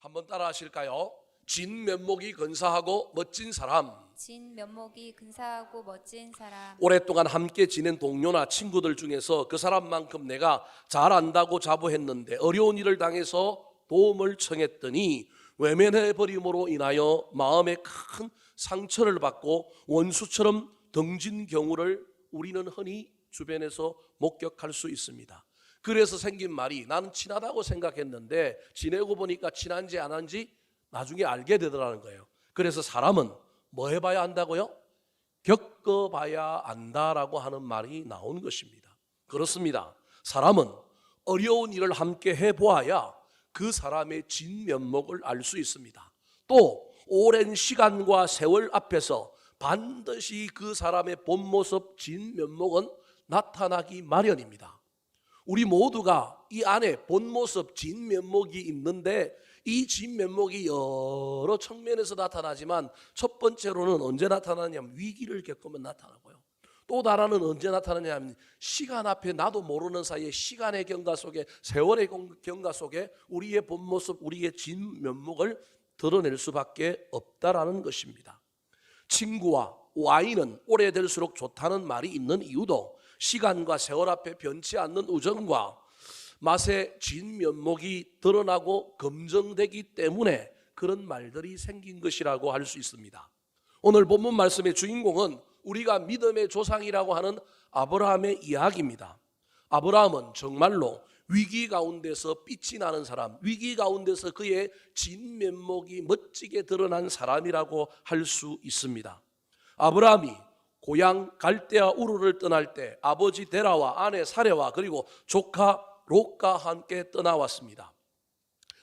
한번 따라 하실까요? 진면목이 근사하고 멋진 사람. 진면목이 근사하고 멋진 사람. 오랫동안 함께 지낸 동료나 친구들 중에서 그 사람만큼 내가 잘 안다고 자부했는데 어려운 일을 당해서 도움을 청했더니 외면해버림으로 인하여 마음에 큰 상처를 받고 원수처럼 등진 경우를 우리는 흔히 주변에서 목격할 수 있습니다. 그래서 생긴 말이 나는 친하다고 생각했는데 지내고 보니까 친한지 안 한지 나중에 알게 되더라는 거예요. 그래서 사람은 뭐 해봐야 안다고요? 겪어봐야 안다라고 하는 말이 나온 것입니다. 그렇습니다. 사람은 어려운 일을 함께 해보아야 그 사람의 진면목을 알 수 있습니다. 또 오랜 시간과 세월 앞에서 반드시 그 사람의 본 모습 진면목은 나타나기 마련입니다. 우리 모두가 이 안에 본 모습 진면목이 있는데 이 진면목이 여러 측면에서 나타나지만 첫 번째로는 언제 나타나냐면 위기를 겪으면 나타나고요. 또 다른은 언제 나타나냐면 시간 앞에 나도 모르는 사이에 시간의 경과 속에 세월의 경과 속에 우리의 본 모습 우리의 진면목을 드러낼 수밖에 없다라는 것입니다. 친구와 와인은 오래될수록 좋다는 말이 있는 이유도 시간과 세월 앞에 변치 않는 우정과 맛의 진면목이 드러나고 검증되기 때문에 그런 말들이 생긴 것이라고 할 수 있습니다. 오늘 본문 말씀의 주인공은 우리가 믿음의 조상이라고 하는 아브라함의 이야기입니다. 아브라함은 정말로 위기 가운데서 빛이 나는 사람, 위기 가운데서 그의 진면목이 멋지게 드러난 사람이라고 할 수 있습니다. 아브라함이 고향 갈대아 우르를 떠날 때 아버지 데라와 아내 사레와 그리고 조카 롯과 함께 떠나왔습니다.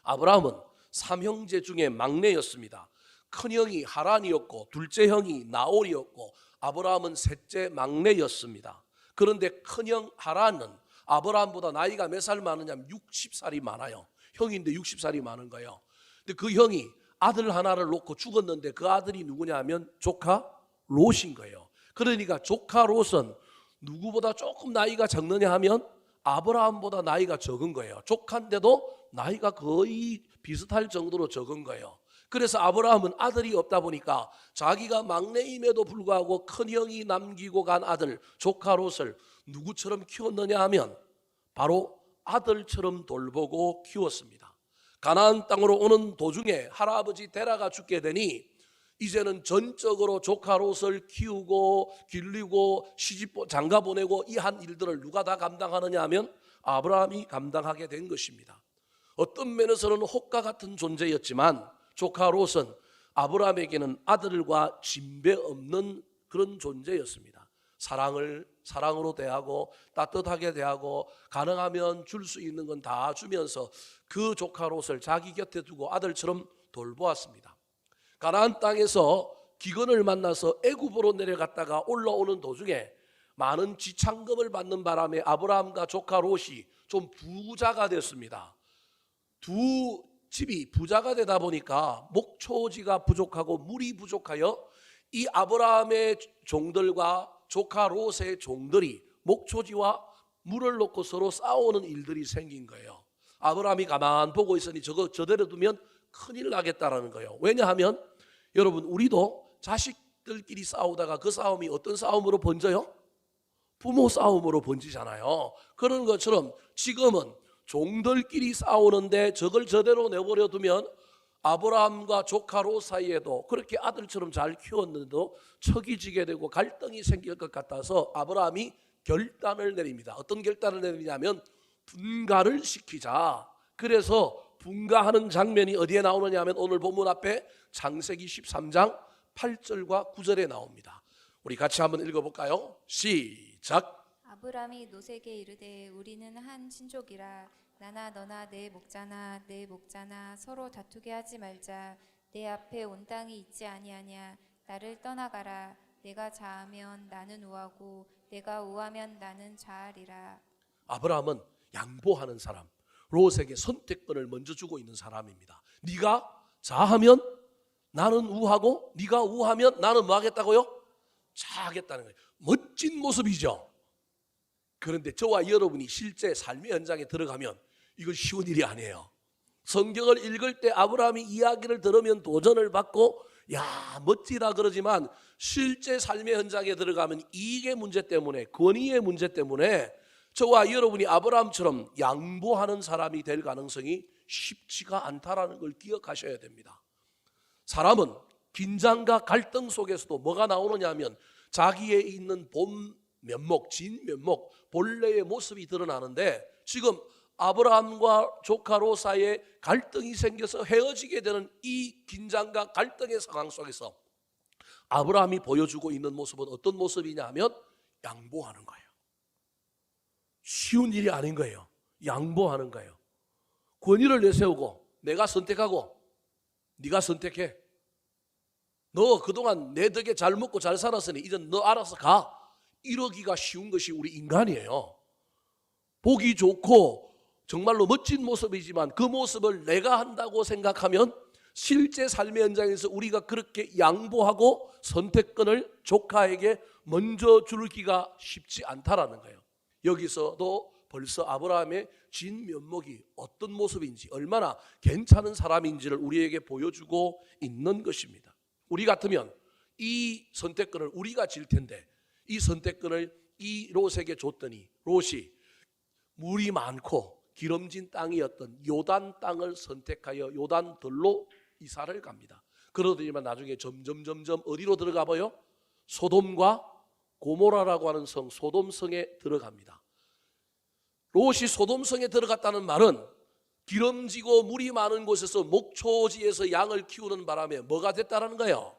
아브라함은 삼형제 중에 막내였습니다. 큰형이 하란이었고 둘째 형이 나홀이었고 아브라함은 셋째 막내였습니다. 그런데 큰형 하란은 아브라함보다 나이가 몇 살 많으냐면 60살이 많아요. 형인데 60살이 많은 거예요. 근데 그 형이 아들 하나를 놓고 죽었는데 그 아들이 누구냐 하면 조카 롯인 거예요. 그러니까 조카 롯은 누구보다 조금 나이가 적느냐 하면 아브라함보다 나이가 적은 거예요. 조카인데도 나이가 거의 비슷할 정도로 적은 거예요. 그래서 아브라함은 아들이 없다 보니까 자기가 막내임에도 불구하고 큰형이 남기고 간 아들 조카 롯을 누구처럼 키웠느냐 하면 바로 아들처럼 돌보고 키웠습니다. 가나안 땅으로 오는 도중에 할아버지 데라가 죽게 되니 이제는 전적으로 조카 롯을 키우고 길리고 시집 장가 보내고 이 한 일들을 누가 다 감당하느냐 하면 아브라함이 감당하게 된 것입니다. 어떤 면에서는 혹과 같은 존재였지만 조카 롯은 아브라함에게는 아들과 진배 없는 그런 존재였습니다. 사랑으로 대하고 따뜻하게 대하고 가능하면 줄 수 있는 건 다 주면서 그 조카 롯을 자기 곁에 두고 아들처럼 돌보았습니다. 가나안 땅에서 기근을 만나서 애굽으로 내려갔다가 올라오는 도중에 많은 지창금을 받는 바람에 아브라함과 조카 롯이 좀 부자가 됐습니다. 두 집이 부자가 되다 보니까 목초지가 부족하고 물이 부족하여 이 아브라함의 종들과 조카 롯의 종들이 목초지와 물을 놓고 서로 싸우는 일들이 생긴 거예요. 아브라함이 가만 보고 있으니 저대로 두면 큰일 나겠다라는 거예요. 왜냐하면 여러분 우리도 자식들끼리 싸우다가 그 싸움이 어떤 싸움으로 번져요? 부모 싸움으로 번지잖아요. 그런 것처럼 지금은 종들끼리 싸우는데 저걸 저대로 내버려 두면 아브라함과 조카 롯 사이에도 그렇게 아들처럼 잘 키웠는데도 척이 지게 되고 갈등이 생길 것 같아서 아브라함이 결단을 내립니다. 어떤 결단을 내리냐면 분가를 시키자. 그래서 분가하는 장면이 어디에 나오느냐 하면 오늘 본문 앞에 창세기 13장 8절과 9절에 나옵니다. 우리 같이 한번 읽어볼까요? 시작. 아브람이 롯에게 이르되 우리는 한 친족이라 나나 너나 내 목자나 내 목자나 서로 다투게 하지 말자. 내 앞에 온 땅이 있지 아니하냐. 나를 떠나가라. 내가 자하면 나는 우하고 내가 우하면 나는 자하리라. 아브라함은 양보하는 사람, 롯에게 선택권을 먼저 주고 있는 사람입니다. 네가 자하면 나는 우하고 네가 우하면 나는 뭐 하겠다고요? 자하겠다는 거예요. 멋진 모습이죠. 그런데 저와 여러분이 실제 삶의 현장에 들어가면 이건 쉬운 일이 아니에요. 성경을 읽을 때 아브라함이 이야기를 들으면 도전을 받고 야 멋지다 그러지만 실제 삶의 현장에 들어가면 이익의 문제 때문에, 권위의 문제 때문에 저와 여러분이 아브라함처럼 양보하는 사람이 될 가능성이 쉽지가 않다라는 걸 기억하셔야 됩니다. 사람은 긴장과 갈등 속에서도 뭐가 나오느냐 하면 자기에 있는 본 면목, 진 면목, 본래의 모습이 드러나는데, 지금 아브라함과 조카 롯 사이에 갈등이 생겨서 헤어지게 되는 이 긴장과 갈등의 상황 속에서 아브라함이 보여주고 있는 모습은 어떤 모습이냐 하면 양보하는 거예요. 쉬운 일이 아닌 거예요. 양보하는 거예요. 권위를 내세우고 내가 선택하고 네가 선택해. 너 그동안 내 덕에 잘 먹고 잘 살았으니 이제 너 알아서 가. 이러기가 쉬운 것이 우리 인간이에요. 보기 좋고 정말로 멋진 모습이지만 그 모습을 내가 한다고 생각하면 실제 삶의 현장에서 우리가 그렇게 양보하고 선택권을 조카에게 먼저 주기가 쉽지 않다라는 거예요. 여기서도 벌써 아브라함의 진면목이 어떤 모습인지, 얼마나 괜찮은 사람인지를 우리에게 보여주고 있는 것입니다. 우리 같으면 이 선택권을 우리가 질 텐데 이 선택권을 이 롯에게 줬더니 롯이 물이 많고 기름진 땅이었던 요단 땅을 선택하여 요단들로 이사를 갑니다. 그러더니만 나중에 점점 어디로 들어가 봐요? 소돔과 고모라라고 하는 성, 소돔성에 들어갑니다. 롯이 소돔성에 들어갔다는 말은 기름지고 물이 많은 곳에서 목초지에서 양을 키우는 바람에 뭐가 됐다는 거예요?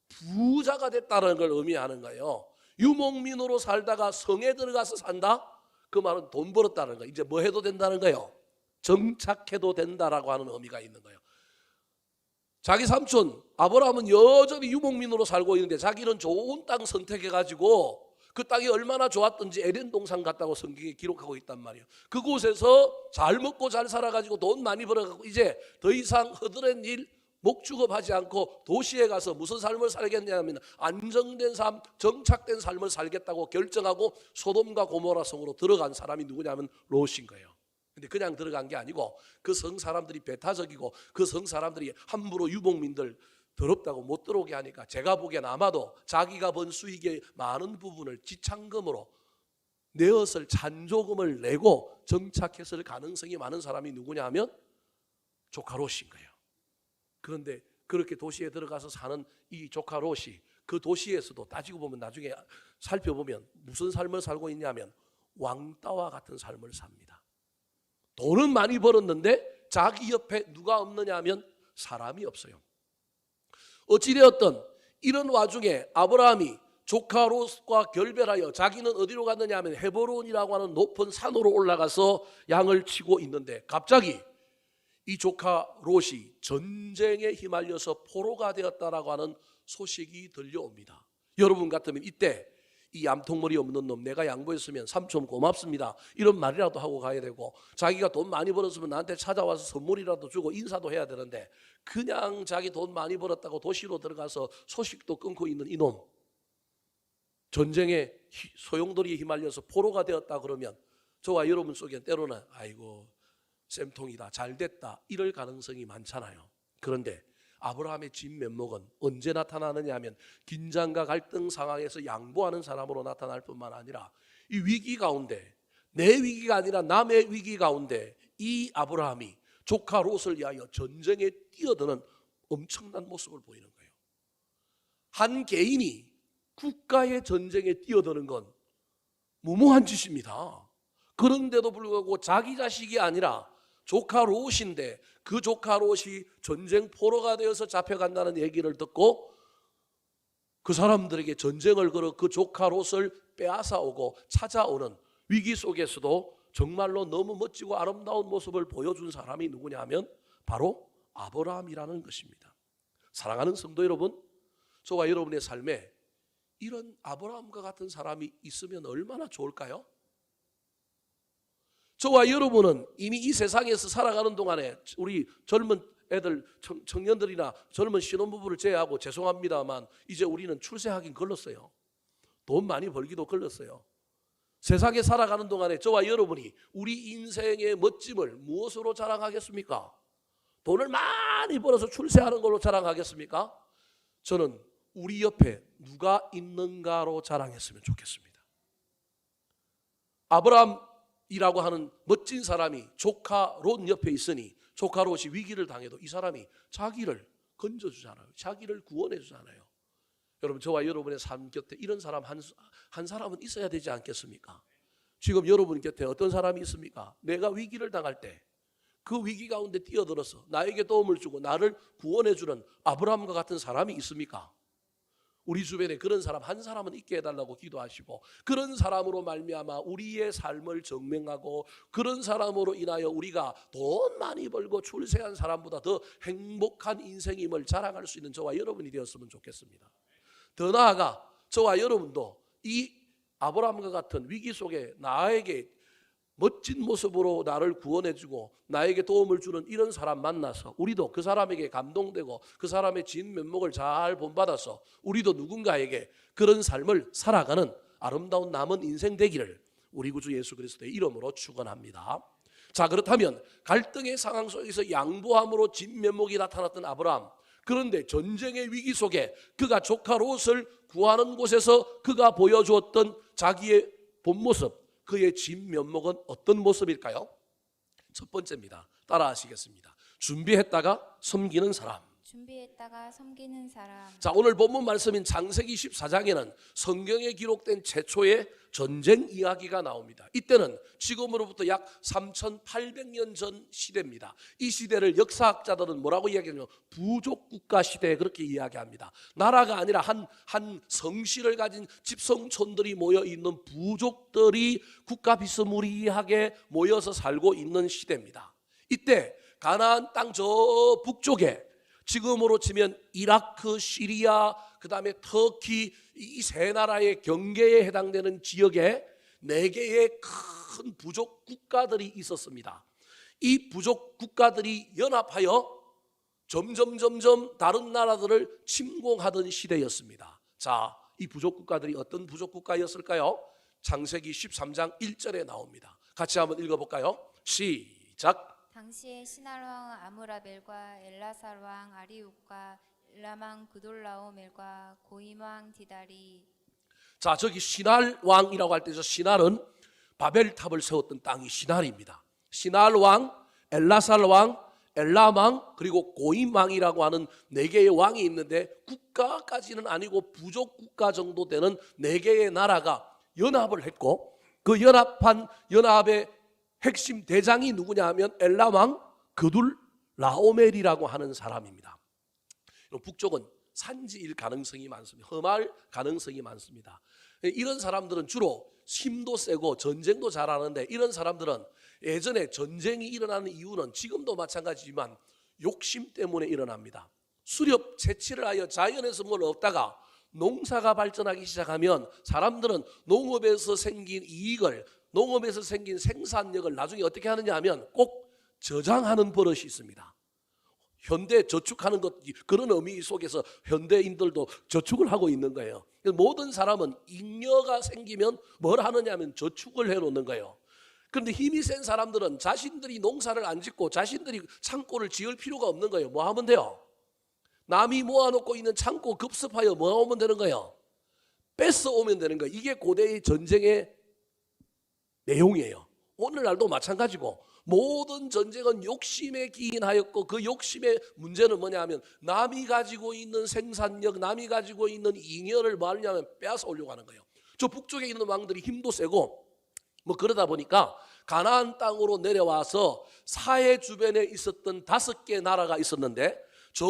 부자가 됐다는 걸 의미하는 거예요. 유목민으로 살다가 성에 들어가서 산다? 그 말은 돈 벌었다는 거예요. 이제 뭐 해도 된다는 거예요? 정착해도 된다라고 하는 의미가 있는 거예요. 자기 삼촌 아브라함은 여전히 유목민으로 살고 있는데 자기는 좋은 땅 선택해가지고 그 땅이 얼마나 좋았던지 에덴 동산 같다고 성경에 기록하고 있단 말이에요. 그곳에서 잘 먹고 잘 살아가지고 돈 많이 벌어가지고 이제 더 이상 허드렛 일 목축업하지 않고 도시에 가서 무슨 삶을 살겠냐면 안정된 삶, 정착된 삶을 살겠다고 결정하고 소돔과 고모라 성으로 들어간 사람이 누구냐면 롯인 거예요. 근데 그냥 들어간 게 아니고 그 성 사람들이 배타적이고 그 성 사람들이 함부로 유목민들 더럽다고 못 들어오게 하니까 제가 보기엔 아마도 자기가 번 수익의 많은 부분을 지참금으로 내었을 잔조금을 내고 정착했을 가능성이 많은 사람이 누구냐 하면 조카 롯인 거예요. 그런데 그렇게 도시에 들어가서 사는 이 조카 롯이 그 도시에서도 따지고 보면 나중에 살펴보면 무슨 삶을 살고 있냐면 왕따와 같은 삶을 삽니다. 돈은 많이 벌었는데 자기 옆에 누가 없느냐 하면 사람이 없어요. 어찌되었든 이런 와중에 아브라함이 조카 롯과 결별하여 자기는 어디로 갔느냐 하면 헤브론이라고 하는 높은 산으로 올라가서 양을 치고 있는데 갑자기 이 조카 롯이 전쟁에 휘말려서 포로가 되었다라고 하는 소식이 들려옵니다. 여러분 같으면 이때 이 얌통머리 없는 놈 내가 양보했으면 삼촌 고맙습니다 이런 말이라도 하고 가야 되고, 자기가 돈 많이 벌었으면 나한테 찾아와서 선물이라도 주고 인사도 해야 되는데 그냥 자기 돈 많이 벌었다고 도시로 들어가서 소식도 끊고 있는 이놈, 전쟁에 소용돌이에 휘말려서 포로가 되었다 그러면 저와 여러분 속엔 때로는 아이고 쌤통이다 잘됐다 이럴 가능성이 많잖아요. 그런데 아브라함의 진면목은 언제 나타나느냐 하면 긴장과 갈등 상황에서 양보하는 사람으로 나타날 뿐만 아니라 이 위기 가운데, 내 위기가 아니라 남의 위기 가운데 이 아브라함이 조카 롯을 위하여 전쟁에 뛰어드는 엄청난 모습을 보이는 거예요. 한 개인이 국가의 전쟁에 뛰어드는 건 무모한 짓입니다. 그런데도 불구하고 자기 자식이 아니라 조카 롯인데 그 조카 롯이 전쟁 포로가 되어서 잡혀간다는 얘기를 듣고 그 사람들에게 전쟁을 걸어 그 조카 롯을 빼앗아 오고 찾아오는 위기 속에서도 정말로 너무 멋지고 아름다운 모습을 보여준 사람이 누구냐 하면 바로 아브라함이라는 것입니다. 사랑하는 성도 여러분, 저와 여러분의 삶에 이런 아브라함과 같은 사람이 있으면 얼마나 좋을까요? 저와 여러분은 이미 이 세상에서 살아가는 동안에 우리 젊은 애들, 청년들이나 젊은 신혼부부를 제외하고 죄송합니다만 이제 우리는 출세하긴 걸렀어요. 돈 많이 벌기도 걸렸어요. 세상에 살아가는 동안에 저와 여러분이 우리 인생의 멋짐을 무엇으로 자랑하겠습니까? 돈을 많이 벌어서 출세하는 걸로 자랑하겠습니까? 저는 우리 옆에 누가 있는가로 자랑했으면 좋겠습니다. 아브라함이라고 하는 멋진 사람이 조카 롯 옆에 있으니 조카 롯이 위기를 당해도 이 사람이 자기를 건져주잖아요. 자기를 구원해주잖아요. 여러분, 저와 여러분의 삶 곁에 이런 사람 한 사람은 있어야 되지 않겠습니까? 지금 여러분 곁에 어떤 사람이 있습니까? 내가 위기를 당할 때 그 위기 가운데 뛰어들어서 나에게 도움을 주고 나를 구원해주는 아브라함과 같은 사람이 있습니까? 우리 주변에 그런 사람 한 사람은 있게 해달라고 기도하시고, 그런 사람으로 말미암아 우리의 삶을 증명하고, 그런 사람으로 인하여 우리가 돈 많이 벌고 출세한 사람보다 더 행복한 인생임을 자랑할 수 있는 저와 여러분이 되었으면 좋겠습니다. 더 나아가 저와 여러분도 이 아브라함과 같은 위기 속에 나에게 멋진 모습으로 나를 구원해주고 나에게 도움을 주는 이런 사람 만나서 우리도 그 사람에게 감동되고 그 사람의 진 면목을 잘 본받아서 우리도 누군가에게 그런 삶을 살아가는 아름다운 남은 인생 되기를 우리 구주 예수 그리스도의 이름으로 축원합니다. 자, 그렇다면 갈등의 상황 속에서 양보함으로 진 면목이 나타났던 아브라함, 그런데 전쟁의 위기 속에 그가 조카 롯을 구하는 곳에서 그가 보여주었던 자기의 본 모습, 그의 진 면목은 어떤 모습일까요? 첫 번째입니다. 따라 하시겠습니다. 준비했다가 섬기는 사람. 준비했다가 섬기는 사람. 자, 오늘 본문 말씀인 창세기 14장에는 성경에 기록된 최초의 전쟁 이야기가 나옵니다. 이때는 지금으로부터 약 3,800년 전 시대입니다. 이 시대를 역사학자들은 뭐라고 이야기하냐면 부족국가 시대, 그렇게 이야기합니다. 나라가 아니라 한 성씨를 가진 집성촌들이 모여 있는 부족들이 국가 비스무리하게 모여서 살고 있는 시대입니다. 이때 가나안 땅 저 북쪽에 지금으로 치면 이라크, 시리아, 그 다음에 터키, 이 세 나라의 경계에 해당되는 지역에 4개의 큰 부족 국가들이 있었습니다. 이 부족 국가들이 연합하여 점점 다른 나라들을 침공하던 시대였습니다. 자, 이 부족 국가들이 어떤 부족 국가였을까요? 창세기 13장 1절에 나옵니다. 같이 한번 읽어볼까요? 시작. 당시에 시날 왕 아므라벨과 엘라살 왕 아리욱과 엘라망 그돌라오멜과 고임 왕 디다리. 자, 저기 시날 왕이라고 할 때 저 시날은 바벨탑을 세웠던 땅이 시날입니다. 시날 왕, 엘라살 왕, 엘라망, 그리고 고임 왕이라고 하는 4개의 왕이 있는데 국가까지는 아니고 부족 국가 정도 되는 4개의 나라가 연합을 했고, 그 연합의 핵심 대장이 누구냐 하면 엘라망 그둘라오멜이라고 하는 사람입니다. 북쪽은 산지일 가능성이 많습니다. 험할 가능성이 많습니다. 이런 사람들은 주로 힘도 세고 전쟁도 잘하는데, 이런 사람들은 예전에 전쟁이 일어나는 이유는 지금도 마찬가지지만 욕심 때문에 일어납니다. 수렵 채취를 하여 자연에서 뭘 얻다가 농사가 발전하기 시작하면 사람들은 농업에서 생긴 이익을, 농업에서 생긴 생산력을 나중에 어떻게 하느냐 하면 꼭 저장하는 버릇이 있습니다. 현대 저축하는 것, 그런 의미 속에서 현대인들도 저축을 하고 있는 거예요. 모든 사람은 잉여가 생기면 뭘 하느냐 하면 저축을 해놓는 거예요. 그런데 힘이 센 사람들은 자신들이 농사를 안 짓고 자신들이 창고를 지을 필요가 없는 거예요. 뭐 하면 돼요? 남이 모아놓고 있는 창고 급습하여 뭐 하면 되는 거예요? 뺏어 오면 되는 거예요. 이게 고대의 전쟁의 내용이에요. 오늘날도 마찬가지고 모든 전쟁은 욕심에 기인하였고, 그 욕심의 문제는 뭐냐 하면 남이 가지고 있는 생산력, 남이 가지고 있는 잉여를 뭐 하느냐면 빼앗아 오려고 하는 거예요. 저 북쪽에 있는 왕들이 힘도 세고 뭐 그러다 보니까 가나안 땅으로 내려와서 사해 주변에 있었던 5개 나라가 있었는데, 저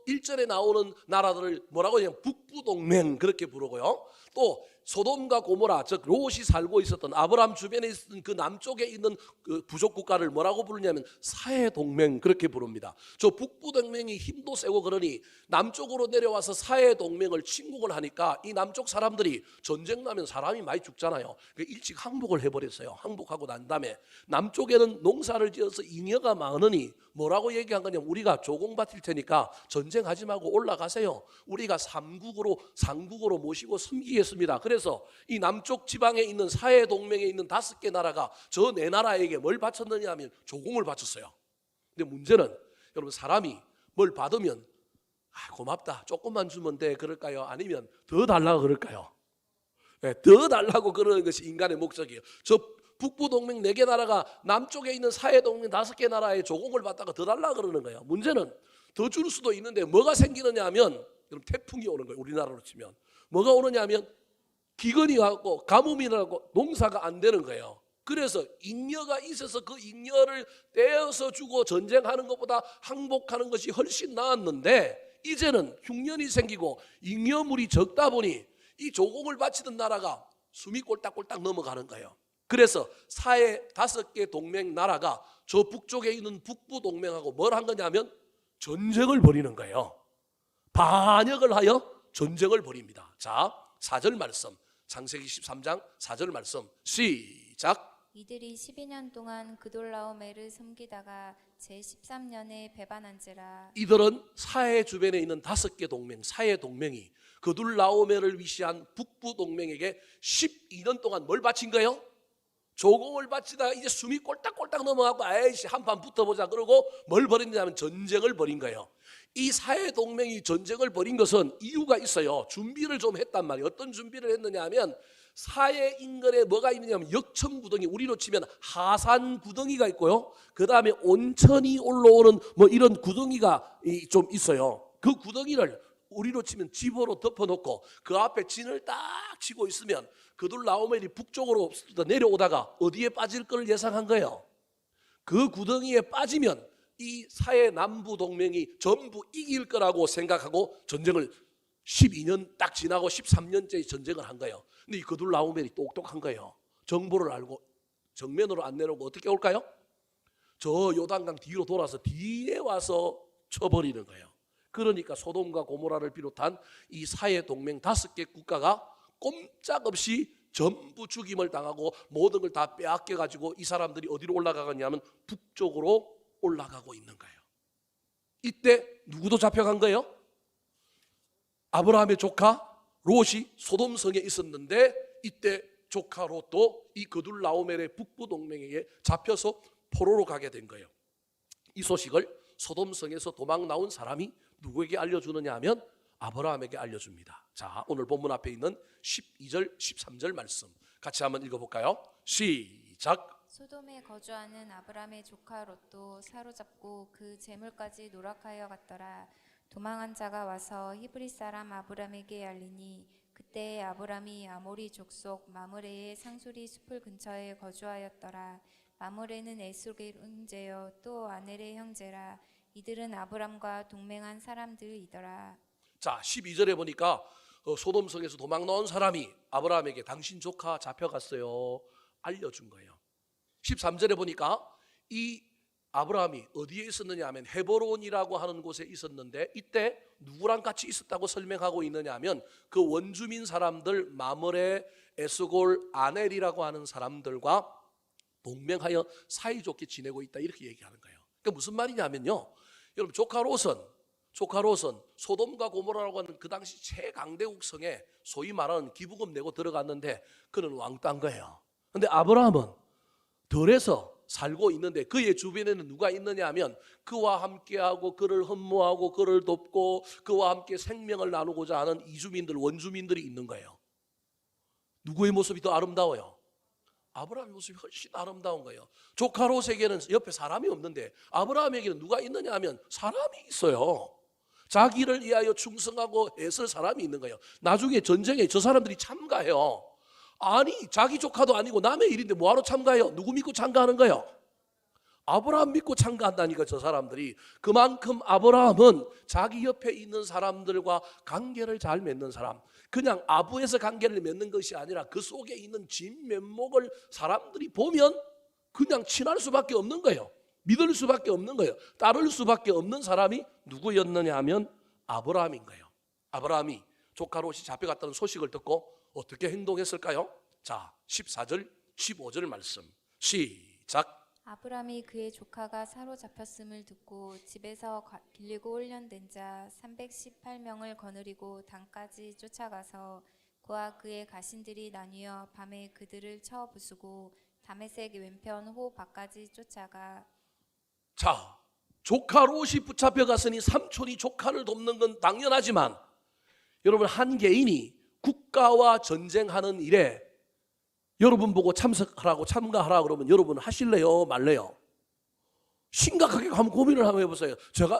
1절에 나오는 나라들을 뭐라고 하냐면 북부동맹, 그렇게 부르고요. 또 소돔과 고모라, 즉 롯이 살고 있었던 아브라함 주변에 있었던 그 남쪽에 있는 그 부족 국가를 뭐라고 부르냐면 사해동맹, 그렇게 부릅니다. 저 북부동맹이 힘도 세고 그러니 남쪽으로 내려와서 사해동맹을 침공을 하니까 이 남쪽 사람들이 전쟁 나면 사람이 많이 죽잖아요. 일찍 항복을 해버렸어요. 항복하고 난 다음에 남쪽에는 농사를 지어서 잉여가 많으니 뭐라고 얘기한 거냐면 우리가 조공받을 테니까 전쟁하지 말고 올라가세요. 우리가 상국으로 모시고 섬기겠습니다. 그래서 그래서 이 남쪽 지방에 있는 사해 동맹에 있는 5개 나라가 저 네 나라에게 뭘 바쳤느냐 하면 조공을 바쳤어요. 근데 문제는 여러분 사람이 뭘 받으면 고맙다 조금만 주면 돼 그럴까요? 아니면 더 달라고 그럴까요? 네, 더 달라고 그러는 것이 인간의 목적이에요. 저 북부 동맹 4개 나라가 남쪽에 있는 사해 동맹 5개 나라에 조공을 받다가 더 달라고 그러는 거예요. 문제는 더 줄 수도 있는데 뭐가 생기느냐 하면 여러분 태풍이 오는 거예요. 우리나라로 치면 뭐가 오느냐 하면 기근이 왔고 가뭄이 나고 농사가 안 되는 거예요. 그래서 잉여가 있어서 그 잉여를 떼어서 주고 전쟁하는 것보다 항복하는 것이 훨씬 나았는데 이제는 흉년이 생기고 잉여물이 적다 보니 이 조공을 바치던 나라가 숨이 꼴딱꼴딱 넘어가는 거예요. 그래서 사해 5개 동맹 나라가 저 북쪽에 있는 북부 동맹하고 뭘 한 거냐면 전쟁을 벌이는 거예요. 반역을 하여 전쟁을 벌입니다. 자, 4절 말씀 창세기 13장 4절 말씀 시작. 이들이 12년 동안 그돌라오메를 섬기다가 제13년에 배반한지라. 이들은 사해 주변에 있는 5개 동맹, 사해 동맹이 그둘라오메를 위시한 북부 동맹에게 12년 동안 뭘 바친 거예요? 조공을 바치다가 이제 숨이 꼴딱꼴딱 넘어가고 아이씨 한판 붙어보자 그러고 뭘 벌였냐면 전쟁을 벌인 거예요. 이 사해 동맹이 전쟁을 벌인 것은 이유가 있어요. 준비를 좀 했단 말이에요. 어떤 준비를 했느냐 하면 사해 인근에 뭐가 있느냐면 역청구덩이, 우리로 치면 하산구덩이가 있고요. 그 다음에 온천이 올라오는 뭐 이런 구덩이가 좀 있어요. 그 구덩이를 우리로 치면 집으로 덮어놓고 그 앞에 진을 딱 치고 있으면 그둘라오멜이 북쪽으로 내려오다가 어디에 빠질 걸 예상한 거예요. 그 구덩이에 빠지면 이 사해 남부 동맹이 전부 이길 거라고 생각하고 전쟁을 12년 딱 지나고 13년째 전쟁을 한 거예요. 근데 이 그둘라오멜이 똑똑한 거예요. 정보를 알고 정면으로 안 내려오고 어떻게 올까요? 저 요단강 뒤로 돌아서 뒤에 와서 쳐버리는 거예요. 그러니까 소돔과 고모라를 비롯한 이 사해 동맹 5개 국가가 꼼짝없이 전부 죽임을 당하고 모든 걸 다 빼앗겨 가지고 이 사람들이 어디로 올라가겠냐면 북쪽으로 올라가고 있는 거예요. 이때 누구도 잡혀간 거예요? 아브라함의 조카 롯이 소돔성에 있었는데 이때 조카 롯도 이 그둘라오멜의 북부 동맹에게 잡혀서 포로로 가게 된 거예요. 이 소식을 소돔성에서 도망 나온 사람이 누구에게 알려주느냐 하면 아브라함에게 알려줍니다. 자, 오늘 본문 앞에 있는 12절 13절 말씀 같이 한번 읽어볼까요? 시작. 소돔에 거주하는 아브람의 조카 롯도 사로잡고 그 재물까지 노력하여 갔더라. 도망한 자가 와서 히브리 사람 아브람에게 알리니 그때 아브람이 아모리 족속 마므레의 상수리 숲을 근처에 거주하였더라. 마므레는 에스겔 형제여 또 아넬의 형제라. 이들은 아브람과 동맹한 사람들이더라. 자, 12절에 보니까 소돔성에서 도망 나온 사람이 아브라함에게 당신 조카 잡혀갔어요 알려준 거예요. 13절에 보니까 이 아브라함이 어디에 있었느냐 하면 헤브론이라고 하는 곳에 있었는데 이때 누구랑 같이 있었다고 설명하고 있느냐 하면 그 원주민 사람들 마므레, 에스골, 아넬이라고 하는 사람들과 동맹하여 사이좋게 지내고 있다 이렇게 얘기하는 거예요. 그러니까 무슨 말이냐면요, 여러분 조카 롯은 소돔과 고모라라고 하는 그 당시 최강대국 성에 소위 말하는 기부금 내고 들어갔는데 그는 왕따인 거예요. 그런데 아브라함은 덜해서 살고 있는데 그의 주변에는 누가 있느냐 하면 그와 함께하고 그를 흠모하고 그를 돕고 그와 함께 생명을 나누고자 하는 이주민들, 원주민들이 있는 거예요. 누구의 모습이 더 아름다워요? 아브라함의 모습이 훨씬 아름다운 거예요. 조카 롯에게는 옆에 사람이 없는데 아브라함에게는 누가 있느냐 하면 사람이 있어요. 자기를 위하여 충성하고 애쓸 사람이 있는 거예요. 나중에 전쟁에 저 사람들이 참가해요. 아니 자기 조카도 아니고 남의 일인데 뭐하러 참가해요? 누구 믿고 참가하는 거예요? 아브라함 믿고 참가한다니까 저 사람들이. 그만큼 아브라함은 자기 옆에 있는 사람들과 관계를 잘 맺는 사람, 그냥 아부에서 관계를 맺는 것이 아니라 그 속에 있는 진면목을 사람들이 보면 그냥 친할 수밖에 없는 거예요. 믿을 수밖에 없는 거예요. 따를 수밖에 없는 사람이 누구였느냐 하면 아브라함인 거예요. 아브라함이 조카 롯이 잡혀갔다는 소식을 듣고 어떻게 행동했을까요? 자, 14절 15절 말씀 시작. 아브람이 그의 조카가 사로잡혔음을 듣고 집에서 길리고 훈련된 자 318명을 거느리고 단까지 쫓아가서 그와 그의 가신들이 나뉘어 밤에 그들을 쳐 부수고 다메섹 왼편 호 밖까지 쫓아가. 자, 조카 롯이 붙잡혀 갔으니 삼촌이 조카를 돕는 건 당연하지만 여러분, 한 개인이 국가와 전쟁하는 일에 여러분 보고 참석하라고 참가하라 그러면 여러분 하실래요 말래요? 심각하게 한번 고민을 한번 해보세요.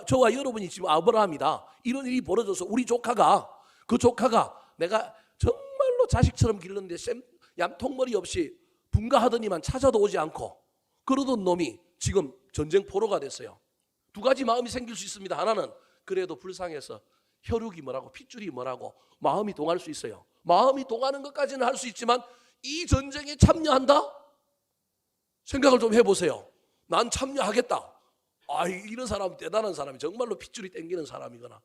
저와 여러분이 지금 아브라함이다. 이런 일이 벌어져서 우리 조카가, 그 조카가 내가 정말로 자식처럼 길렀는데 얌통머리 없이 분가하더니만 찾아도 오지 않고 그러던 놈이 지금 전쟁 포로가 됐어요. 두 가지 마음이 생길 수 있습니다. 하나는 그래도 불쌍해서 혈육이 뭐라고 핏줄이 뭐라고 마음이 동할 수 있어요. 마음이 동하는 것까지는 할 수 있지만 이 전쟁에 참여한다? 생각을 좀 해보세요. 난 참여하겠다. 이런 사람 대단한 사람이 정말로 핏줄이 땡기는 사람이거나.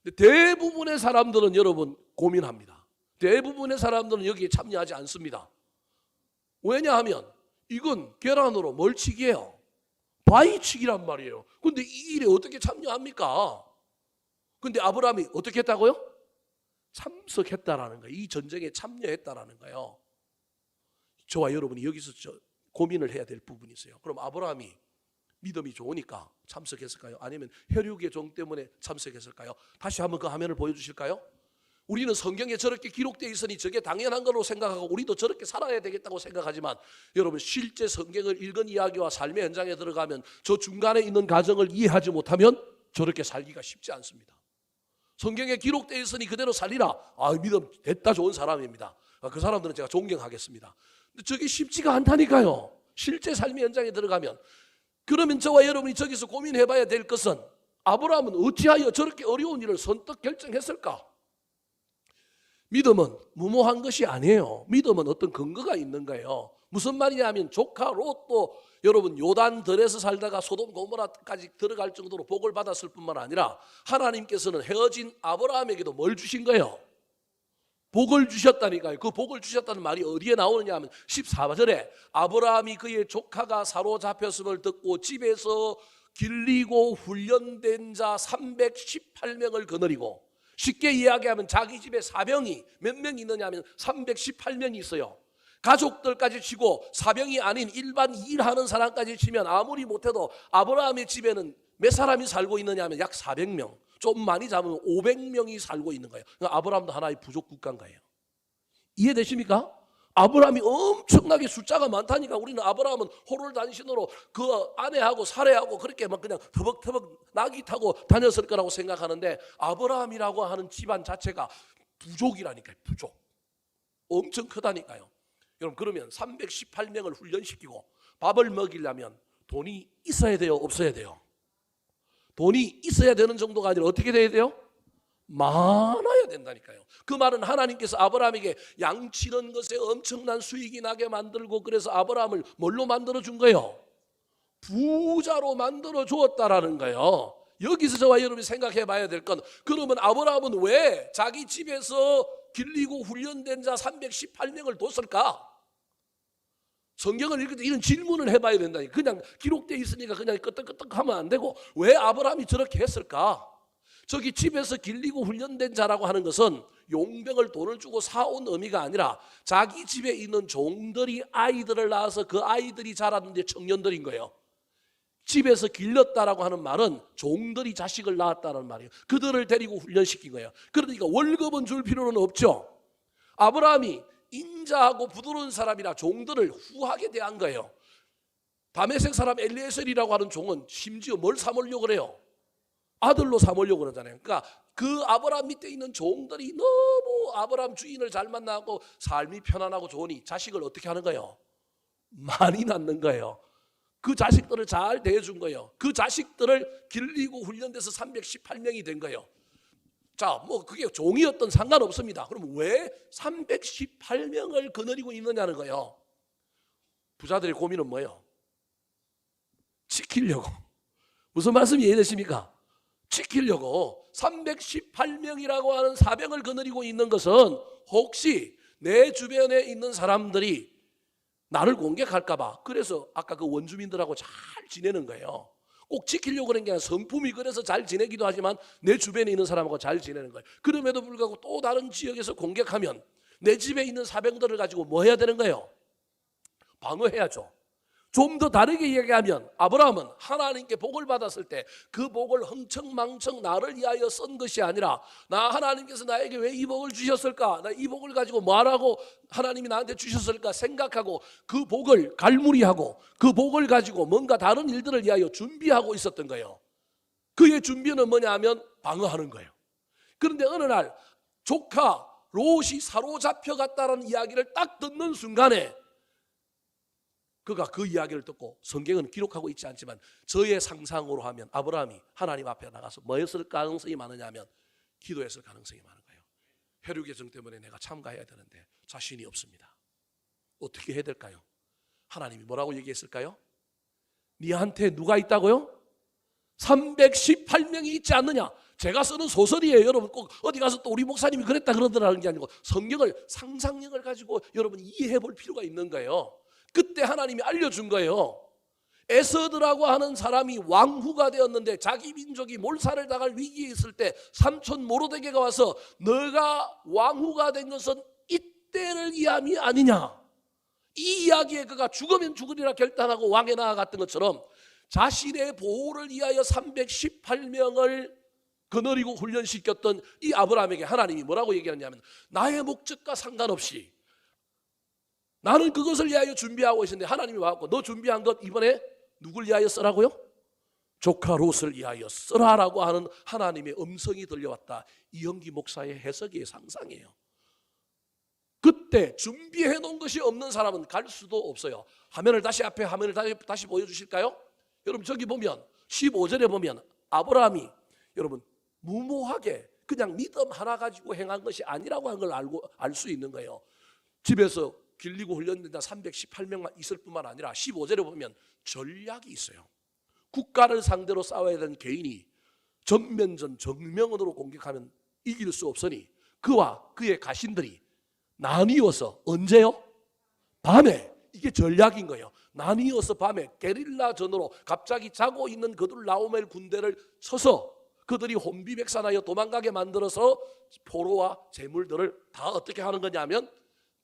근데 대부분의 사람들은 여러분 고민합니다. 대부분의 사람들은 여기에 참여하지 않습니다. 왜냐하면 이건 계란으로 멀치기예요. 바위치기란 말이에요. 근데 이 일에 어떻게 참여합니까? 근데 아브라함이 어떻게 했다고요? 참석했다라는 거예요. 이 전쟁에 참여했다라는 거예요. 저와 여러분이 여기서 고민을 해야 될 부분이 있어요. 그럼 아브라함이 믿음이 좋으니까 참석했을까요? 아니면 혈육의 종 때문에 참석했을까요? 다시 한번 그 화면을 보여주실까요? 우리는 성경에 저렇게 기록되어 있으니 저게 당연한 걸로 생각하고 우리도 저렇게 살아야 되겠다고 생각하지만 여러분, 실제 성경을 읽은 이야기와 삶의 현장에 들어가면 저 중간에 있는 가정을 이해하지 못하면 저렇게 살기가 쉽지 않습니다. 성경에 기록되어 있으니 그대로 살리라. 믿음 됐다, 좋은 사람입니다. 그 사람들은 제가 존경하겠습니다. 근데 저게 쉽지가 않다니까요. 실제 삶의 현장에 들어가면. 그러면 저와 여러분이 저기서 고민해봐야 될 것은 아브라함은 어찌하여 저렇게 어려운 일을 선뜻 결정했을까? 믿음은 무모한 것이 아니에요. 믿음은 어떤 근거가 있는 거예요. 무슨 말이냐 하면 조카 롯도 여러분 요단들에서 살다가 소돔 고모라까지 들어갈 정도로 복을 받았을 뿐만 아니라 하나님께서는 헤어진 아브라함에게도 뭘 주신 거예요? 복을 주셨다니까요. 그 복을 주셨다는 말이 어디에 나오느냐 하면 14절에 아브라함이 그의 조카가 사로잡혔음을 듣고 집에서 길리고 훈련된 자 318명을 거느리고, 쉽게 이야기하면 자기 집에 사병이 몇 명 있느냐 하면 318명이 있어요. 가족들까지 치고 사병이 아닌 일반 일하는 사람까지 치면 아무리 못해도 아브라함의 집에는 몇 사람이 살고 있느냐 하면 약 400명, 좀 많이 잡으면 500명이 살고 있는 거예요. 그러니까 아브라함도 하나의 부족 국가인 거예요. 이해되십니까? 아브라함이 엄청나게 숫자가 많다니까 우리는 아브라함은 호롤단신으로 그 아내하고 사례하고 그렇게 막 그냥 터벅터벅 나귀 타고 다녔을 거라고 생각하는데 아브라함이라고 하는 집안 자체가 부족이라니까요. 부족. 엄청 크다니까요. 여러분, 그러면 318명을 훈련시키고 밥을 먹이려면 돈이 있어야 돼요? 없어야 돼요? 돈이 있어야 되는 정도가 아니라 어떻게 돼야 돼요? 많아야 된다니까요. 그 말은 하나님께서 아브라함에게 양치는 것에 엄청난 수익이 나게 만들고 그래서 아브라함을 뭘로 만들어 준 거예요? 부자로 만들어 주었다라는 거예요. 여기서 저와 여러분이 생각해 봐야 될 건, 그러면 아브라함은 왜 자기 집에서 길리고 훈련된 자 318명을 뒀을까? 성경을 읽을 때 이런 질문을 해봐야 된다. 그냥 기록되어 있으니까 그냥 끄떡끄떡 하면 안 되고 왜 아브라함이 저렇게 했을까? 저기 집에서 길리고 훈련된 자라고 하는 것은 용병을 돈을 주고 사온 의미가 아니라 자기 집에 있는 종들이 아이들을 낳아서 그 아이들이 자랐는데 청년들인 거예요. 집에서 길렀다라고 하는 말은 종들이 자식을 낳았다는 말이에요. 그들을 데리고 훈련시킨 거예요. 그러니까 월급은 줄 필요는 없죠. 아브라함이 인자하고 부드러운 사람이라 종들을 후하게 대한 거예요. 다메섹 사람 엘리에셀이라고 하는 종은 심지어 뭘 삼으려고 그래요? 아들로 삼으려고 그러잖아요. 그러니까 그 아브라함 밑에 있는 종들이 너무 아브라함 주인을 잘 만나고 삶이 편안하고 좋으니 자식을 어떻게 하는 거예요? 많이 낳는 거예요. 그 자식들을 잘 대해준 거예요. 그 자식들을 길리고 훈련돼서 318명이 된 거예요. 자, 뭐 그게 종이었던 상관없습니다. 그럼 왜 318명을 거느리고 있느냐는 거예요. 부자들의 고민은 뭐예요? 지키려고. 무슨 말씀이 이해되십니까? 지키려고 318명이라고 하는 사병을 거느리고 있는 것은 혹시 내 주변에 있는 사람들이 나를 공격할까 봐. 그래서 아까 그 원주민들하고 잘 지내는 거예요. 꼭 지키려고 그런 게 아니라 성품이 그래서 잘 지내기도 하지만 내 주변에 있는 사람하고 잘 지내는 거예요. 그럼에도 불구하고 또 다른 지역에서 공격하면 내 집에 있는 사병들을 가지고 뭐 해야 되는 거예요? 방어해야죠. 좀 더 다르게 이야기하면 아브라함은 하나님께 복을 받았을 때 그 복을 흥청망청 나를 위하여 쓴 것이 아니라 나 하나님께서 나에게 왜 이 복을 주셨을까? 나 이 복을 가지고 뭐하라고 하나님이 나한테 주셨을까 생각하고 그 복을 갈무리하고 그 복을 가지고 뭔가 다른 일들을 위하여 준비하고 있었던 거예요. 그의 준비는 뭐냐 하면 방어하는 거예요. 그런데 어느 날 조카 롯이 사로잡혀 갔다는 이야기를 딱 듣는 순간에 그가 그 이야기를 듣고 성경은 기록하고 있지 않지만 저의 상상으로 하면 아브라함이 하나님 앞에 나가서 뭐 했을 가능성이 많으냐 하면 기도했을 가능성이 많은 거예요. 혈육의 정 때문에 내가 참가해야 되는데 자신이 없습니다. 어떻게 해야 될까요? 하나님이 뭐라고 얘기했을까요? 니한테 누가 있다고요? 318명이 있지 않느냐? 제가 쓰는 소설이에요. 여러분 꼭 어디 가서 또 우리 목사님이 그랬다 그러더라는 게 아니고 성경을 상상력을 가지고 여러분 이해해 볼 필요가 있는 거예요. 그때 하나님이 알려준 거예요. 에서드라고 하는 사람이 왕후가 되었는데 자기 민족이 몰살을 당할 위기에 있을 때 삼촌 모로데게가 와서 너가 왕후가 된 것은 이때를 위함이 아니냐. 이 이야기에 그가 죽으면 죽으리라 결단하고 왕에 나아갔던 것처럼 자신의 보호를 위하여 318명을 거느리고 훈련시켰던 이 아브라함에게 하나님이 뭐라고 얘기하냐면 나의 목적과 상관없이 나는 그것을 위하여 준비하고 있었는데 하나님이 와갖고 너 준비한 것 이번에 누굴 위하여 쓰라고요? 조카 롯을 위하여 쓰라라고 하는 하나님의 음성이 들려왔다. 이영기 목사의 해석의 상상이에요. 그때 준비해 놓은 것이 없는 사람은 갈 수도 없어요. 화면을 다시 보여주실까요? 여러분 저기 보면 15절에 보면 아브라함이 여러분 무모하게 그냥 믿음 하나 가지고 행한 것이 아니라고 하는 걸 알 수 있는 거예요. 집에서 길리고 훈련된 자 318명만 있을 뿐만 아니라 15절에 보면 전략이 있어요. 국가를 상대로 싸워야 되는 개인이 전면전 정면으로 공격하면 이길 수 없으니 그와 그의 가신들이 나뉘어서 언제요? 밤에. 이게 전략인 거예요. 나뉘어서 밤에 게릴라전으로 갑자기 자고 있는 그둘라오멜 군대를 쳐서 그들이 혼비백산하여 도망가게 만들어서 포로와 재물들을 다 어떻게 하는 거냐면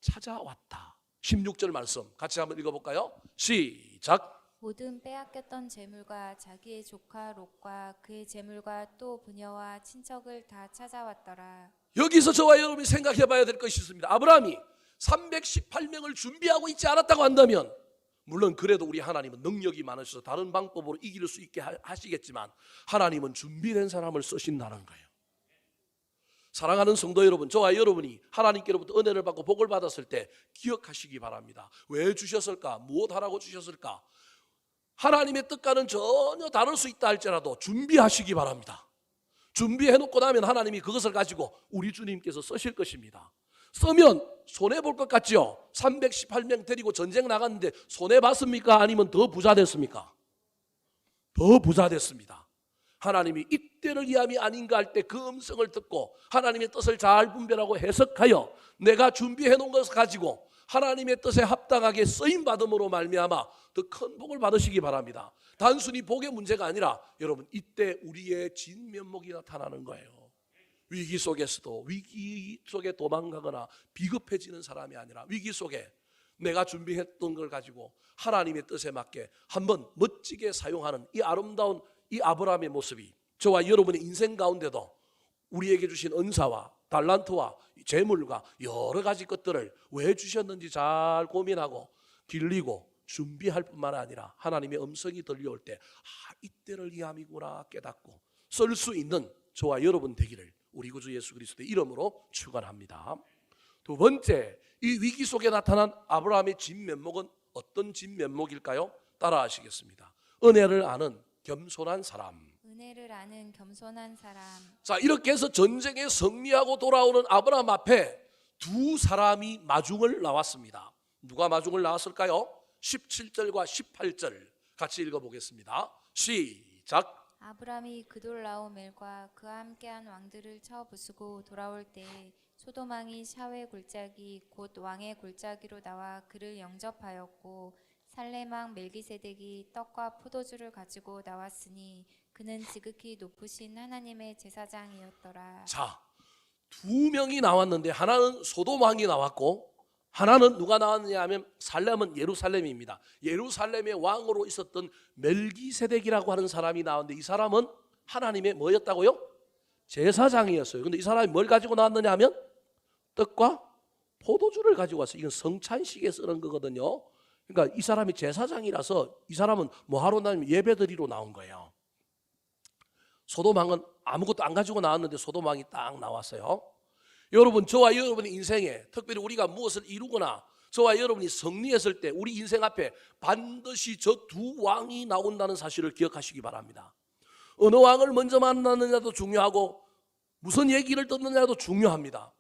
찾아왔다. 16절 말씀 같이 한번 읽어볼까요? 시작. 모든 빼앗겼던 재물과 자기의 조카 롯과 그의 재물과 또 부녀와 친척을 다 찾아왔더라. 여기서 저와 여러분이 생각해 봐야 될 것이 있습니다. 아브라함이 318명을 준비하고 있지 않았다고 한다면 물론 그래도 우리 하나님은 능력이 많으셔서 다른 방법으로 이길 수 있게 하시겠지만 하나님은 준비된 사람을 쓰신다는 거예요. 사랑하는 성도 여러분, 저와 여러분이 하나님께로부터 은혜를 받고 복을 받았을 때 기억하시기 바랍니다. 왜 주셨을까? 무엇 하라고 주셨을까? 하나님의 뜻과는 전혀 다를 수 있다 할지라도 준비하시기 바랍니다. 준비해놓고 나면 하나님이 그것을 가지고 우리 주님께서 쓰실 것입니다. 쓰면 손해볼 것 같죠? 318명 데리고 전쟁 나갔는데 손해봤습니까? 아니면 더 부자 됐습니까? 더 부자 됐습니다. 하나님이 이때를 위함이 아닌가 할 때 그 음성을 듣고 하나님의 뜻을 잘 분별하고 해석하여 내가 준비해 놓은 것을 가지고 하나님의 뜻에 합당하게 쓰임받음으로 말미암아 더 큰 복을 받으시기 바랍니다. 단순히 복의 문제가 아니라 여러분 이때 우리의 진면목이 나타나는 거예요. 위기 속에서도 위기 속에 도망가거나 비급해지는 사람이 아니라 위기 속에 내가 준비했던 걸 가지고 하나님의 뜻에 맞게 한번 멋지게 사용하는 이 아름다운 이 아브라함의 모습이 저와 여러분의 인생 가운데도 우리에게 주신 은사와 달란트와 재물과 여러 가지 것들을 왜 주셨는지 잘 고민하고 길리고 준비할 뿐만 아니라 하나님의 음성이 들려올 때 이때를 위함이구나 깨닫고 쓸 수 있는 저와 여러분 되기를 우리 구주 예수 그리스도의 이름으로 축원합니다. 두 번째, 이 위기 속에 나타난 아브라함의 진면목은 어떤 진면목일까요? 따라하시겠습니다. 은혜를 아는 겸손한 사람. 은혜를 아는 겸손한 사람. 자, 이렇게 해서 전쟁에 승리하고 돌아오는 아브라함 앞에 두 사람이 마중을 나왔습니다. 누가 마중을 나왔을까요? 17절과 18절 같이 읽어보겠습니다. 시작. 아브람이 그돌라오멜과 그와 함께한 왕들을 쳐 부수고 돌아올 때 소돔 왕이 샤웨 골짜기 곧 왕의 골짜기로 나와 그를 영접하였고 살렘 왕 멜기세덱이 떡과 포도주를 가지고 나왔으니 그는 지극히 높으신 하나님의 제사장이었더라. 자, 두 명이 나왔는데 하나는 소돔 왕이 나왔고 하나는 누가 나왔느냐 하면 살렘은 예루살렘입니다. 예루살렘의 왕으로 있었던 멜기세덱이라고 하는 사람이 나왔는데 이 사람은 하나님의 뭐였다고요? 제사장이었어요. 근데 이 사람이 뭘 가지고 나왔느냐 하면 떡과 포도주를 가지고 왔어요. 이건 성찬식에 쓰는 거거든요. 그러니까 이 사람이 제사장이라서 이 사람은 뭐 하러 나면 예배드리러 나온 거예요. 소돔 왕은 아무것도 안 가지고 나왔는데 소돔 왕이 딱 나왔어요. 여러분, 저와 여러분의 인생에 특별히 우리가 무엇을 이루거나 저와 여러분이 승리했을 때 우리 인생 앞에 반드시 저 두 왕이 나온다는 사실을 기억하시기 바랍니다. 어느 왕을 먼저 만나느냐도 중요하고 무슨 얘기를 듣느냐도 중요합니다.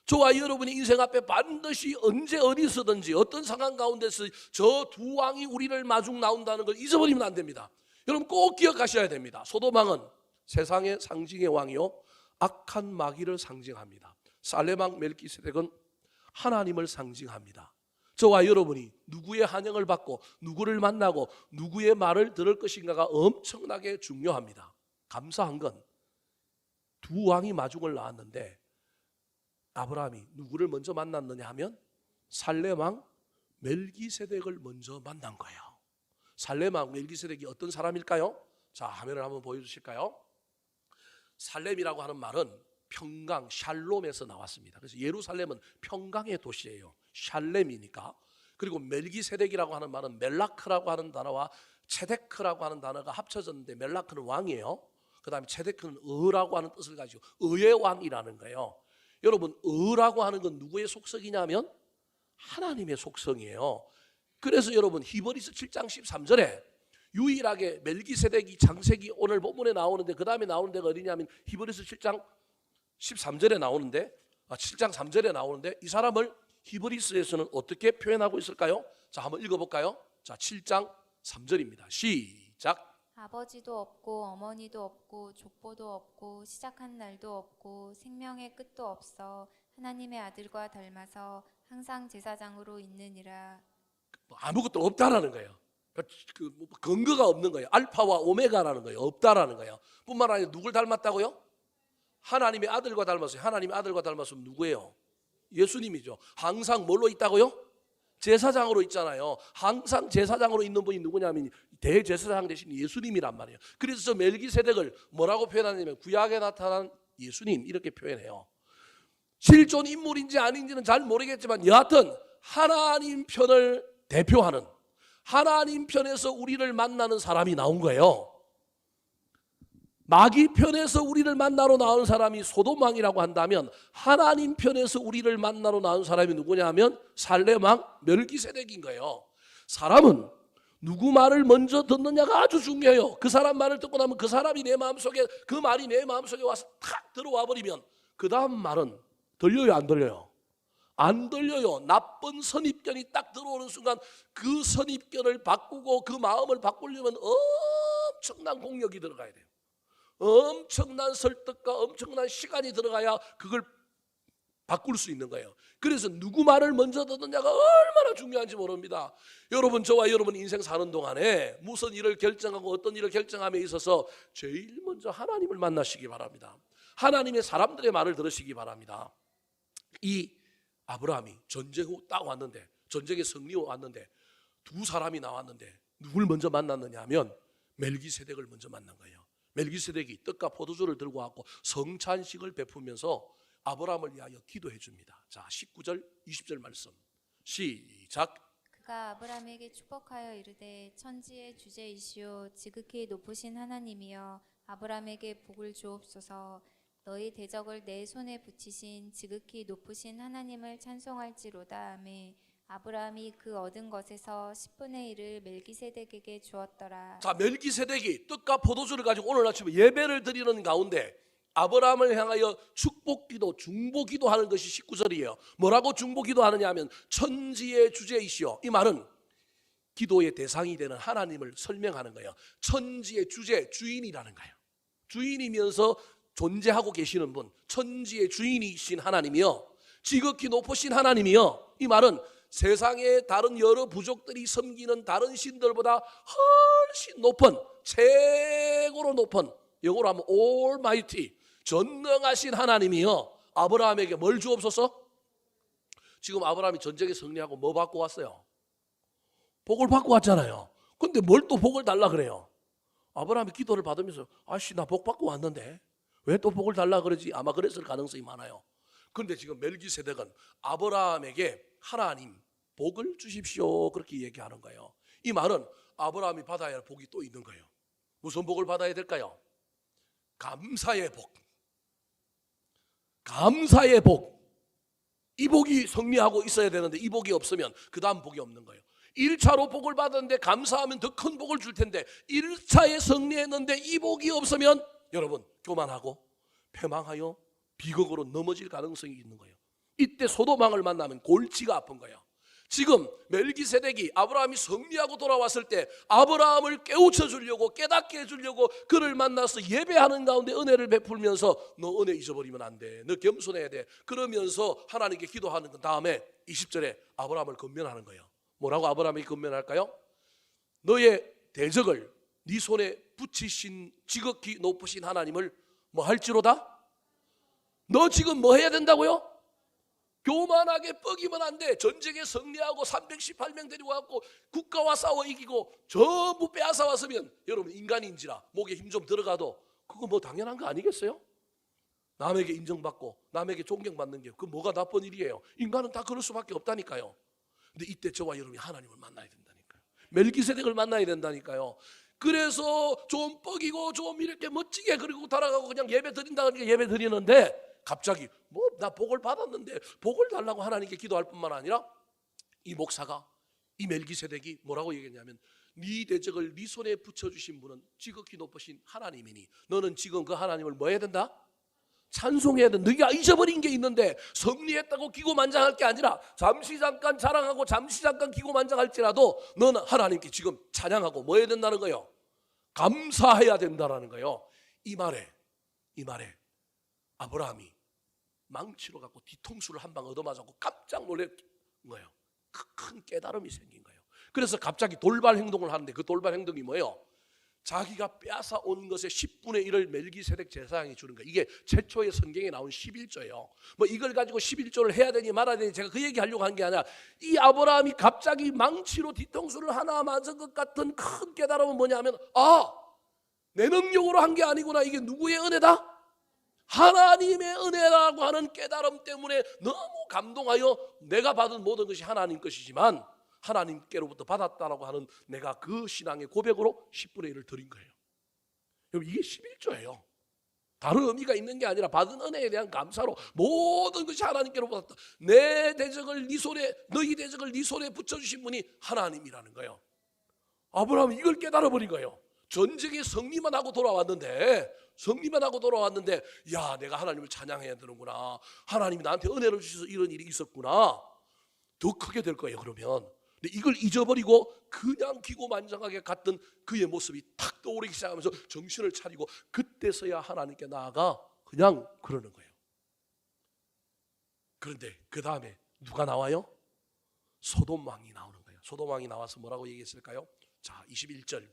저와 여러분의 인생 앞에 반드시 언제 어디서든지 어떤 상황 가운데서 저 두 왕이 우리를 마중 나온다는 걸 잊어버리면 안 됩니다. 여러분 꼭 기억하셔야 됩니다. 소돔 왕은 세상의 상징의 왕이요 악한 마귀를 상징합니다. 살렘 왕 멜기세덱은 하나님을 상징합니다. 저와 여러분이 누구의 환영을 받고 누구를 만나고 누구의 말을 들을 것인가가 엄청나게 중요합니다. 감사한 건 두 왕이 마중을 나왔는데 아브라함이 누구를 먼저 만났느냐 하면 살렘 왕 멜기세덱을 먼저 만난 거예요. 살렘 왕 멜기세덱이 어떤 사람일까요? 자, 화면을 한번 보여주실까요? 살렘이라고 하는 말은 평강, 샬롬에서 나왔습니다. 그래서 예루살렘은 평강의 도시예요. 샬렘이니까. 그리고 멜기세덱이라고 하는 말은 멜라크라고 하는 단어와 체데크라고 하는 단어가 합쳐졌는데 멜라크는 왕이에요. 그 다음에 체데크는 의라고 하는 뜻을 가지고 의의 왕이라는 거예요. 여러분, 의라고 하는 건 누구의 속성이냐면 하나님의 속성이에요. 그래서 여러분 히브리서 7장 13절에 유일하게 멜기세덱이 창세기 오늘 본문에 나오는데 그 다음에 나오는 데가 어디냐면 히브리서 7장 13절에 나오는데 7장 3절에 나오는데 이 사람을 히브리서에서는 어떻게 표현하고 있을까요? 자, 한번 읽어볼까요? 자, 7장 3절입니다. 시작. 아버지도 없고 어머니도 없고 족보도 없고 시작한 날도 없고 생명의 끝도 없어 하나님의 아들과 닮아서 항상 제사장으로 있느니라. 아무것도 없다라는 거예요. 근거가 없는 거예요. 알파와 오메가라는 거예요. 없다라는 거예요. 뿐만 아니라 누굴 닮았다고요? 하나님의 아들과 닮았어요. 하나님의 아들과 닮았으면 누구예요? 예수님이죠. 항상 뭘로 있다고요? 제사장으로 있잖아요. 항상 제사장으로 있는 분이 누구냐면 대제사장 대신 예수님이란 말이에요. 그래서 저 멜기세덱을 뭐라고 표현하냐면 구약에 나타난 예수님 이렇게 표현해요. 실존 인물인지 아닌지는 잘 모르겠지만 여하튼 하나님 편을 대표하는 하나님 편에서 우리를 만나는 사람이 나온 거예요. 마귀 편에서 우리를 만나러 나온 사람이 소돔 왕이라고 한다면 하나님 편에서 우리를 만나러 나온 사람이 누구냐면 살렘 왕 멜기세덱인 거예요. 사람은 누구 말을 먼저 듣느냐가 아주 중요해요. 그 사람 말을 듣고 나면 그 사람이 내 마음속에 그 말이 내 마음속에 와서 탁 들어와 버리면 그 다음 말은 들려요 안 들려요? 안 들려요. 나쁜 선입견이 딱 들어오는 순간 그 선입견을 바꾸고 그 마음을 바꾸려면 엄청난 공력이 들어가야 돼요. 엄청난 설득과 엄청난 시간이 들어가야 그걸 바꿀 수 있는 거예요. 그래서 누구 말을 먼저 듣느냐가 얼마나 중요한지 모릅니다. 여러분, 저와 여러분 인생 사는 동안에 무슨 일을 결정하고 어떤 일을 결정함에 있어서 제일 먼저 하나님을 만나시기 바랍니다. 하나님의 사람들의 말을 들으시기 바랍니다. 이 아브라함이 전쟁 후 딱 왔는데 전쟁의 승리 후 왔는데 두 사람이 나왔는데 누굴 먼저 만났느냐 하면 멜기세덱을 먼저 만난 거예요. 멜기세덱이 떡과 포도주를 들고 왔고 성찬식을 베푸면서 아브라함을 위하여 기도해 줍니다. 자, 19절 20절 말씀 시작. 그가 아브라함에게 축복하여 이르되 천지의 주제이시오 지극히 높으신 하나님이여 아브라함에게 복을 주옵소서. 너희 대적을 내 손에 붙이신 지극히 높으신 하나님을 찬송할지로다. 아멘. 아브라함이 그 얻은 것에서 10분의 1을 멜기세덱에게 주었더라. 자, 멜기세덱이 떡과 포도주를 가지고 오늘 아침에 예배를 드리는 가운데 아브라함을 향하여 축복기도 중보기도 하는 것이 19절이에요. 뭐라고 중보기도 하느냐 하면 천지의 주제이시오. 이 말은 기도의 대상이 되는 하나님을 설명하는 거예요. 천지의 주제, 주인이라는 거예요. 주인이면서 존재하고 계시는 분, 천지의 주인이신 하나님이요 지극히 높으신 하나님이요 이 말은 세상의 다른 여러 부족들이 섬기는 다른 신들보다 훨씬 높은, 최고로 높은, 영어로 하면 Almighty, 전능하신 하나님이요, 아브라함에게 뭘 주옵소서? 지금 아브라함이 전쟁에 승리하고 뭐 받고 왔어요? 복을 받고 왔잖아요. 근데 뭘 또 복을 달라 그래요? 아브라함이 기도를 받으면서 아씨 나 복 받고 왔는데 왜 또 복을 달라 그러지? 아마 그랬을 가능성이 많아요. 그런데 지금 멜기세덱은 아브라함에게 하나님 복을 주십시오 그렇게 얘기하는 거예요. 이 말은 아브라함이 받아야 할 복이 또 있는 거예요. 무슨 복을 받아야 될까요? 감사의 복. 감사의 복. 이 복이 성리하고 있어야 되는데 이 복이 없으면 그 다음 복이 없는 거예요. 1차로 복을 받았는데 감사하면 더 큰 복을 줄 텐데 1차에 승리했는데 이 복이 없으면 여러분 교만하고 패망하여 비극으로 넘어질 가능성이 있는 거예요. 이때 소돔왕을 만나면 골치가 아픈 거예요. 지금 멜기세덱이 아브라함이 승리하고 돌아왔을 때 아브라함을 깨우쳐 주려고 깨닫게 해주려고 그를 만나서 예배하는 가운데 은혜를 베풀면서 너 은혜 잊어버리면 안 돼, 너 겸손해야 돼 그러면서 하나님께 기도하는 그 다음에 20절에 아브라함을 건면하는 거예요. 뭐라고 아브라함이 건면할까요? 너의 대적을 네 손에 붙이신 지극히 높으신 하나님을 뭐 할지로다? 너 지금 뭐 해야 된다고요? 교만하게 뻐기면 안 돼. 전쟁에 승리하고 318명 데리고 왔고 국가와 싸워 이기고 전부 빼앗아 왔으면 여러분 인간인지라 목에 힘 좀 들어가도 그거 뭐 당연한 거 아니겠어요? 남에게 인정받고 남에게 존경받는 게 그 뭐가 나쁜 일이에요? 인간은 다 그럴 수밖에 없다니까요. 근데 이때 저와 여러분이 하나님을 만나야 된다니까요. 멜기세덱을 만나야 된다니까요. 그래서 좀 뻐기고 좀 이렇게 멋지게 그리고 달아가고 그냥 예배 드린다니까 예배 드리는데 갑자기 뭐 나 복을 받았는데 복을 달라고 하나님께 기도할 뿐만 아니라 이 목사가 이 멜기세덱이 뭐라고 얘기했냐면 네 대적을 네 손에 붙여주신 분은 지극히 높으신 하나님이니 너는 지금 그 하나님을 뭐 해야 된다? 찬송해야 된다. 네가 잊어버린 게 있는데 승리했다고 기고만장할 게 아니라 잠시 잠깐 자랑하고 잠시 잠깐 기고만장할지라도 너는 하나님께 지금 찬양하고 뭐 해야 된다는 거예요? 감사해야 된다는 거예요. 이 말에 아브라함이 망치로 갖고 뒤통수를 한 방 얻어맞았고 깜짝 놀란 거예요. 큰 깨달음이 생긴 거예요. 그래서 갑자기 돌발 행동을 하는데 그 돌발 행동이 뭐예요? 자기가 빼앗아 온 것의 10분의 1을 멜기세덱 제사장이 주는 거예요. 이게 최초의 성경에 나온 11조예요. 뭐 이걸 가지고 11조를 해야 되니 말아야 되니 제가 그 얘기 하려고 한 게 아니라 이 아브라함이 갑자기 망치로 뒤통수를 하나 맞은 것 같은 큰 깨달음은 뭐냐면 내 능력으로 한 게 아니구나. 이게 누구의 은혜다? 하나님의 은혜라고 하는 깨달음 때문에 너무 감동하여 내가 받은 모든 것이 하나님 것이지만 하나님께로부터 받았다라고 하는 내가 그 신앙의 고백으로 10분의 1을 드린 거예요. 여러분 이게 11조예요. 다른 의미가 있는 게 아니라 받은 은혜에 대한 감사로 모든 것이 하나님께로부터 받았다. 내 대적을 네 손에 너희 대적을 네 손에 붙여주신 분이 하나님이라는 거예요. 아브라함이 이걸 깨달아버린 거예요. 전쟁에 승리만 하고 돌아왔는데 야 내가 하나님을 찬양해야 되는구나. 하나님이 나한테 은혜를 주셔서 이런 일이 있었구나. 더 크게 될 거예요. 그러면 근데 이걸 잊어버리고 그냥 기고만장하게 갔던 그의 모습이 탁 떠오르기 시작하면서 정신을 차리고 그때서야 하나님께 나아가 그냥 그러는 거예요. 그런데 그 다음에 누가 나와요? 소돔왕이 나오는 거예요. 소돔왕이 나와서 뭐라고 얘기했을까요? 자 21절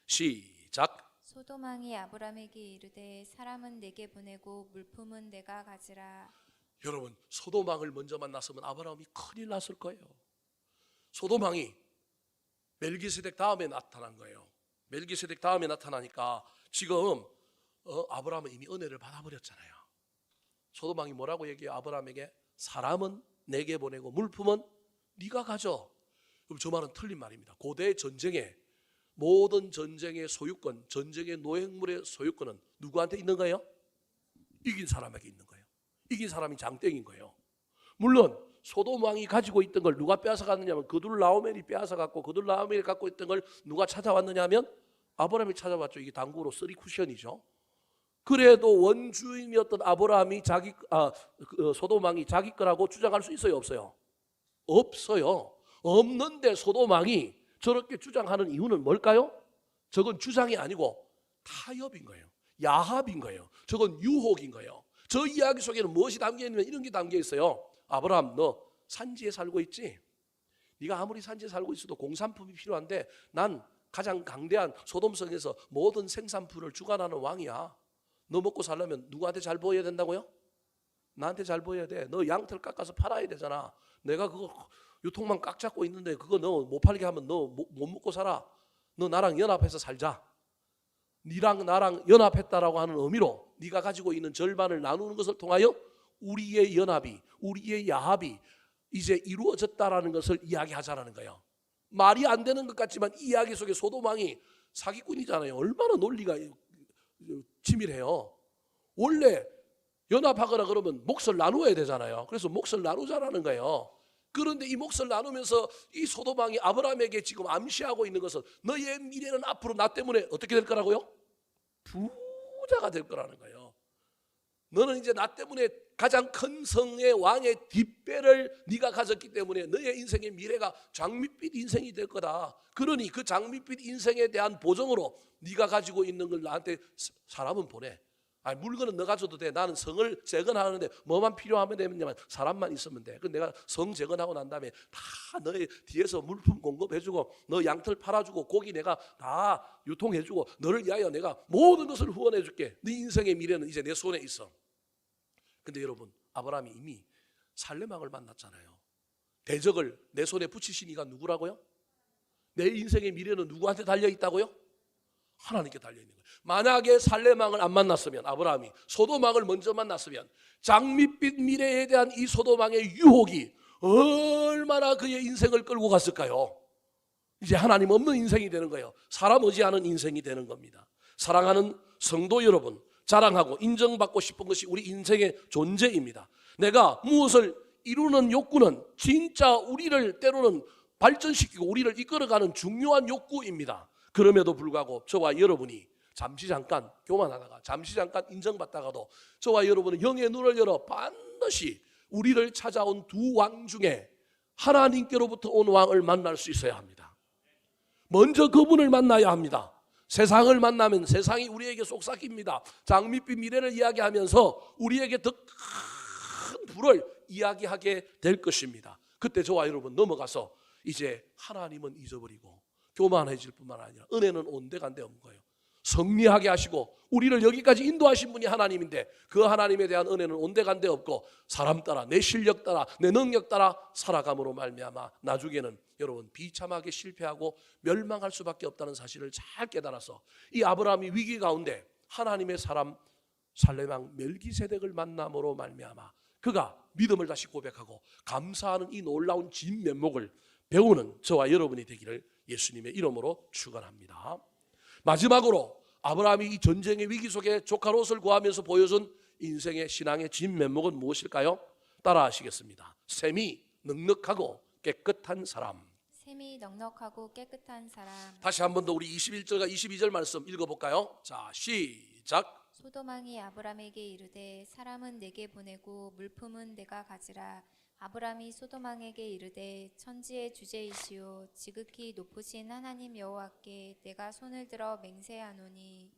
시작. 소돔왕이 아브람에게 이르되 사람은 내게 보내고 물품은 내가 가지라. 여러분 소돔왕을 먼저 만났으면 아브라함이 큰일 났을 거예요. 소돔왕이 멜기세덱 다음에 나타난 거예요. 멜기세덱 다음에 나타나니까 지금 아브라함은 이미 은혜를 받아버렸잖아요. 소돔왕이 뭐라고 얘기해요? 아브라함에게 사람은 내게 보내고 물품은 네가 가져. 그럼 저 말은 틀린 말입니다. 고대 전쟁에 모든 전쟁의 소유권, 전쟁의 노획물의 소유권은 누구한테 있는 거예요? 이긴 사람에게 있는 거예요. 이긴 사람이 장땡인 거예요. 물론 소돔 왕이 가지고 있던 걸 누가 빼앗아 갔느냐 하면 그둘라오멜이 빼앗아 갔고 그둘라오멜이 갖고 있던 걸 누가 찾아왔느냐 하면 아브라함이 찾아왔죠. 이게 당구로 쓰리 쿠션이죠. 그래도 원주인이었던 아브라함이 소돔 왕이 자기 거라고 주장할 수 있어요, 없어요? 없어요. 없는데 소돔 왕이 저렇게 주장하는 이유는 뭘까요? 저건 주장이 아니고 타협인 거예요. 야합인 거예요. 저건 유혹인 거예요. 저 이야기 속에는 무엇이 담겨 있냐면 이런 게 담겨 있어요. 아브라함 너 산지에 살고 있지? 네가 아무리 산지에 살고 있어도 공산품이 필요한데 난 가장 강대한 소돔성에서 모든 생산품을 주관하는 왕이야. 너 먹고 살려면 누구한테 잘 보여야 된다고요? 나한테 잘 보여야 돼. 너 양털 깎아서 팔아야 되잖아. 내가 그거 유통만 꽉 잡고 있는데 그거 너 못 팔게 하면 너 못 먹고 살아. 너 나랑 연합해서 살자. 네랑 나랑 연합했다라고 하는 의미로 네가 가지고 있는 절반을 나누는 것을 통하여 우리의 연합이, 우리의 야합이 이제 이루어졌다라는 것을 이야기하자라는 거예요. 말이 안 되는 것 같지만 이 이야기 속에 소돔 왕이 사기꾼이잖아요. 얼마나 논리가 치밀해요. 원래 연합하거나 그러면 몫을 나누어야 되잖아요. 그래서 몫을 나누자라는 거예요. 그런데 이 몫을 나누면서 이 소돔 왕이 아브라함에게 지금 암시하고 있는 것은 너의 미래는 앞으로 나 때문에 어떻게 될 거라고요? 부자가 될 거라는 거예요. 너는 이제 나 때문에 가장 큰 성의 왕의 뒷배를 네가 가졌기 때문에 너의 인생의 미래가 장밋빛 인생이 될 거다. 그러니 그 장밋빛 인생에 대한 보정으로 네가 가지고 있는 걸 나한테 사람은 보내. 아니, 물건은 너가 줘도 돼. 나는 성을 재건하는데 뭐만 필요하면 되냐면 사람만 있으면 돼. 그 내가 성 재건하고 난 다음에 다 너의 뒤에서 물품 공급해주고 너 양털 팔아주고 고기 내가 다 유통해주고 너를 위하여 내가 모든 것을 후원해줄게. 네 인생의 미래는 이제 내 손에 있어. 근데 여러분, 아브라함이 이미 살레망을 만났잖아요. 대적을 내 손에 붙이신 이가 누구라고요? 내 인생의 미래는 누구한테 달려있다고요? 하나님께 달려있는 거예요. 만약에 살레망을 안 만났으면, 아브라함이 소돔왕을 먼저 만났으면 장밋빛 미래에 대한 이 소돔왕의 유혹이 얼마나 그의 인생을 끌고 갔을까요? 이제 하나님 없는 인생이 되는 거예요. 사람 의지하는 인생이 되는 겁니다. 사랑하는 성도 여러분, 자랑하고 인정받고 싶은 것이 우리 인생의 존재입니다. 내가 무엇을 이루는 욕구는 진짜 우리를 때로는 발전시키고 우리를 이끌어가는 중요한 욕구입니다. 그럼에도 불구하고 저와 여러분이 잠시 잠깐 교만하다가 잠시 잠깐 인정받다가도 저와 여러분은 영의 눈을 열어 반드시 우리를 찾아온 두 왕 중에 하나님께로부터 온 왕을 만날 수 있어야 합니다. 먼저 그분을 만나야 합니다. 세상을 만나면 세상이 우리에게 속삭입니다. 장밋빛 미래를 이야기하면서 우리에게 더 큰 불을 이야기하게 될 것입니다. 그때 저와 여러분 넘어가서 이제 하나님은 잊어버리고 교만해질 뿐만 아니라 은혜는 온데간데 없는 거예요. 성리하게 하시고 우리를 여기까지 인도하신 분이 하나님인데 그 하나님에 대한 은혜는 온데간데 없고 사람 따라 내 실력 따라 내 능력 따라 살아감으로 말미암아 나중에는 여러분 비참하게 실패하고 멸망할 수밖에 없다는 사실을 잘 깨달아서 이 아브라함이 위기 가운데 하나님의 사람 살레망 멜기세덱을 만남으로 말미암아 그가 믿음을 다시 고백하고 감사하는 이 놀라운 진면목을 배우는 저와 여러분이 되기를 예수님의 이름으로 축원합니다. 마지막으로 아브라함이 이 전쟁의 위기 속에 조카 롯을 구하면서 보여준 인생의 신앙의 진면목은 무엇일까요? 따라하시겠습니다. 셈이 넉넉하고 깨끗한 사람. 셈이 넉넉하고 깨끗한 사람. 다시 한 번 더 우리 21절과 22절 말씀 읽어볼까요? 자, 시작. 소돔왕이 아브람에게 이르되 사람은 내게 보내고 물품은 내가 가지라. 아브람이 소돔왕에게 이르되 천지의 주제이시오 지극히 높으신 하나님 여호와께 내가 손을 들어 맹세하노니.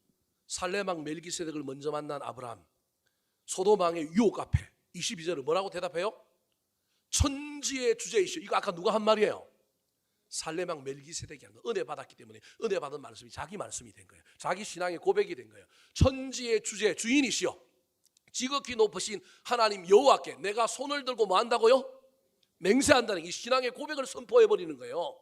살레망 멜기세덱을 먼저 만난 아브람, 소돔왕의 유혹 앞에 22절을 뭐라고 대답해요? 천지의 주제이시오. 이거 아까 누가 한 말이에요? 살레망 멜기세덱이 한 거. 은혜 받았기 때문에 은혜 받은 말씀이 자기 말씀이 된 거예요. 자기 신앙의 고백이 된 거예요. 천지의 주제 주인이시오 지극히 높으신 하나님 여호와께 내가 손을 들고 뭐 한다고요? 맹세한다는 이 신앙의 고백을 선포해버리는 거예요.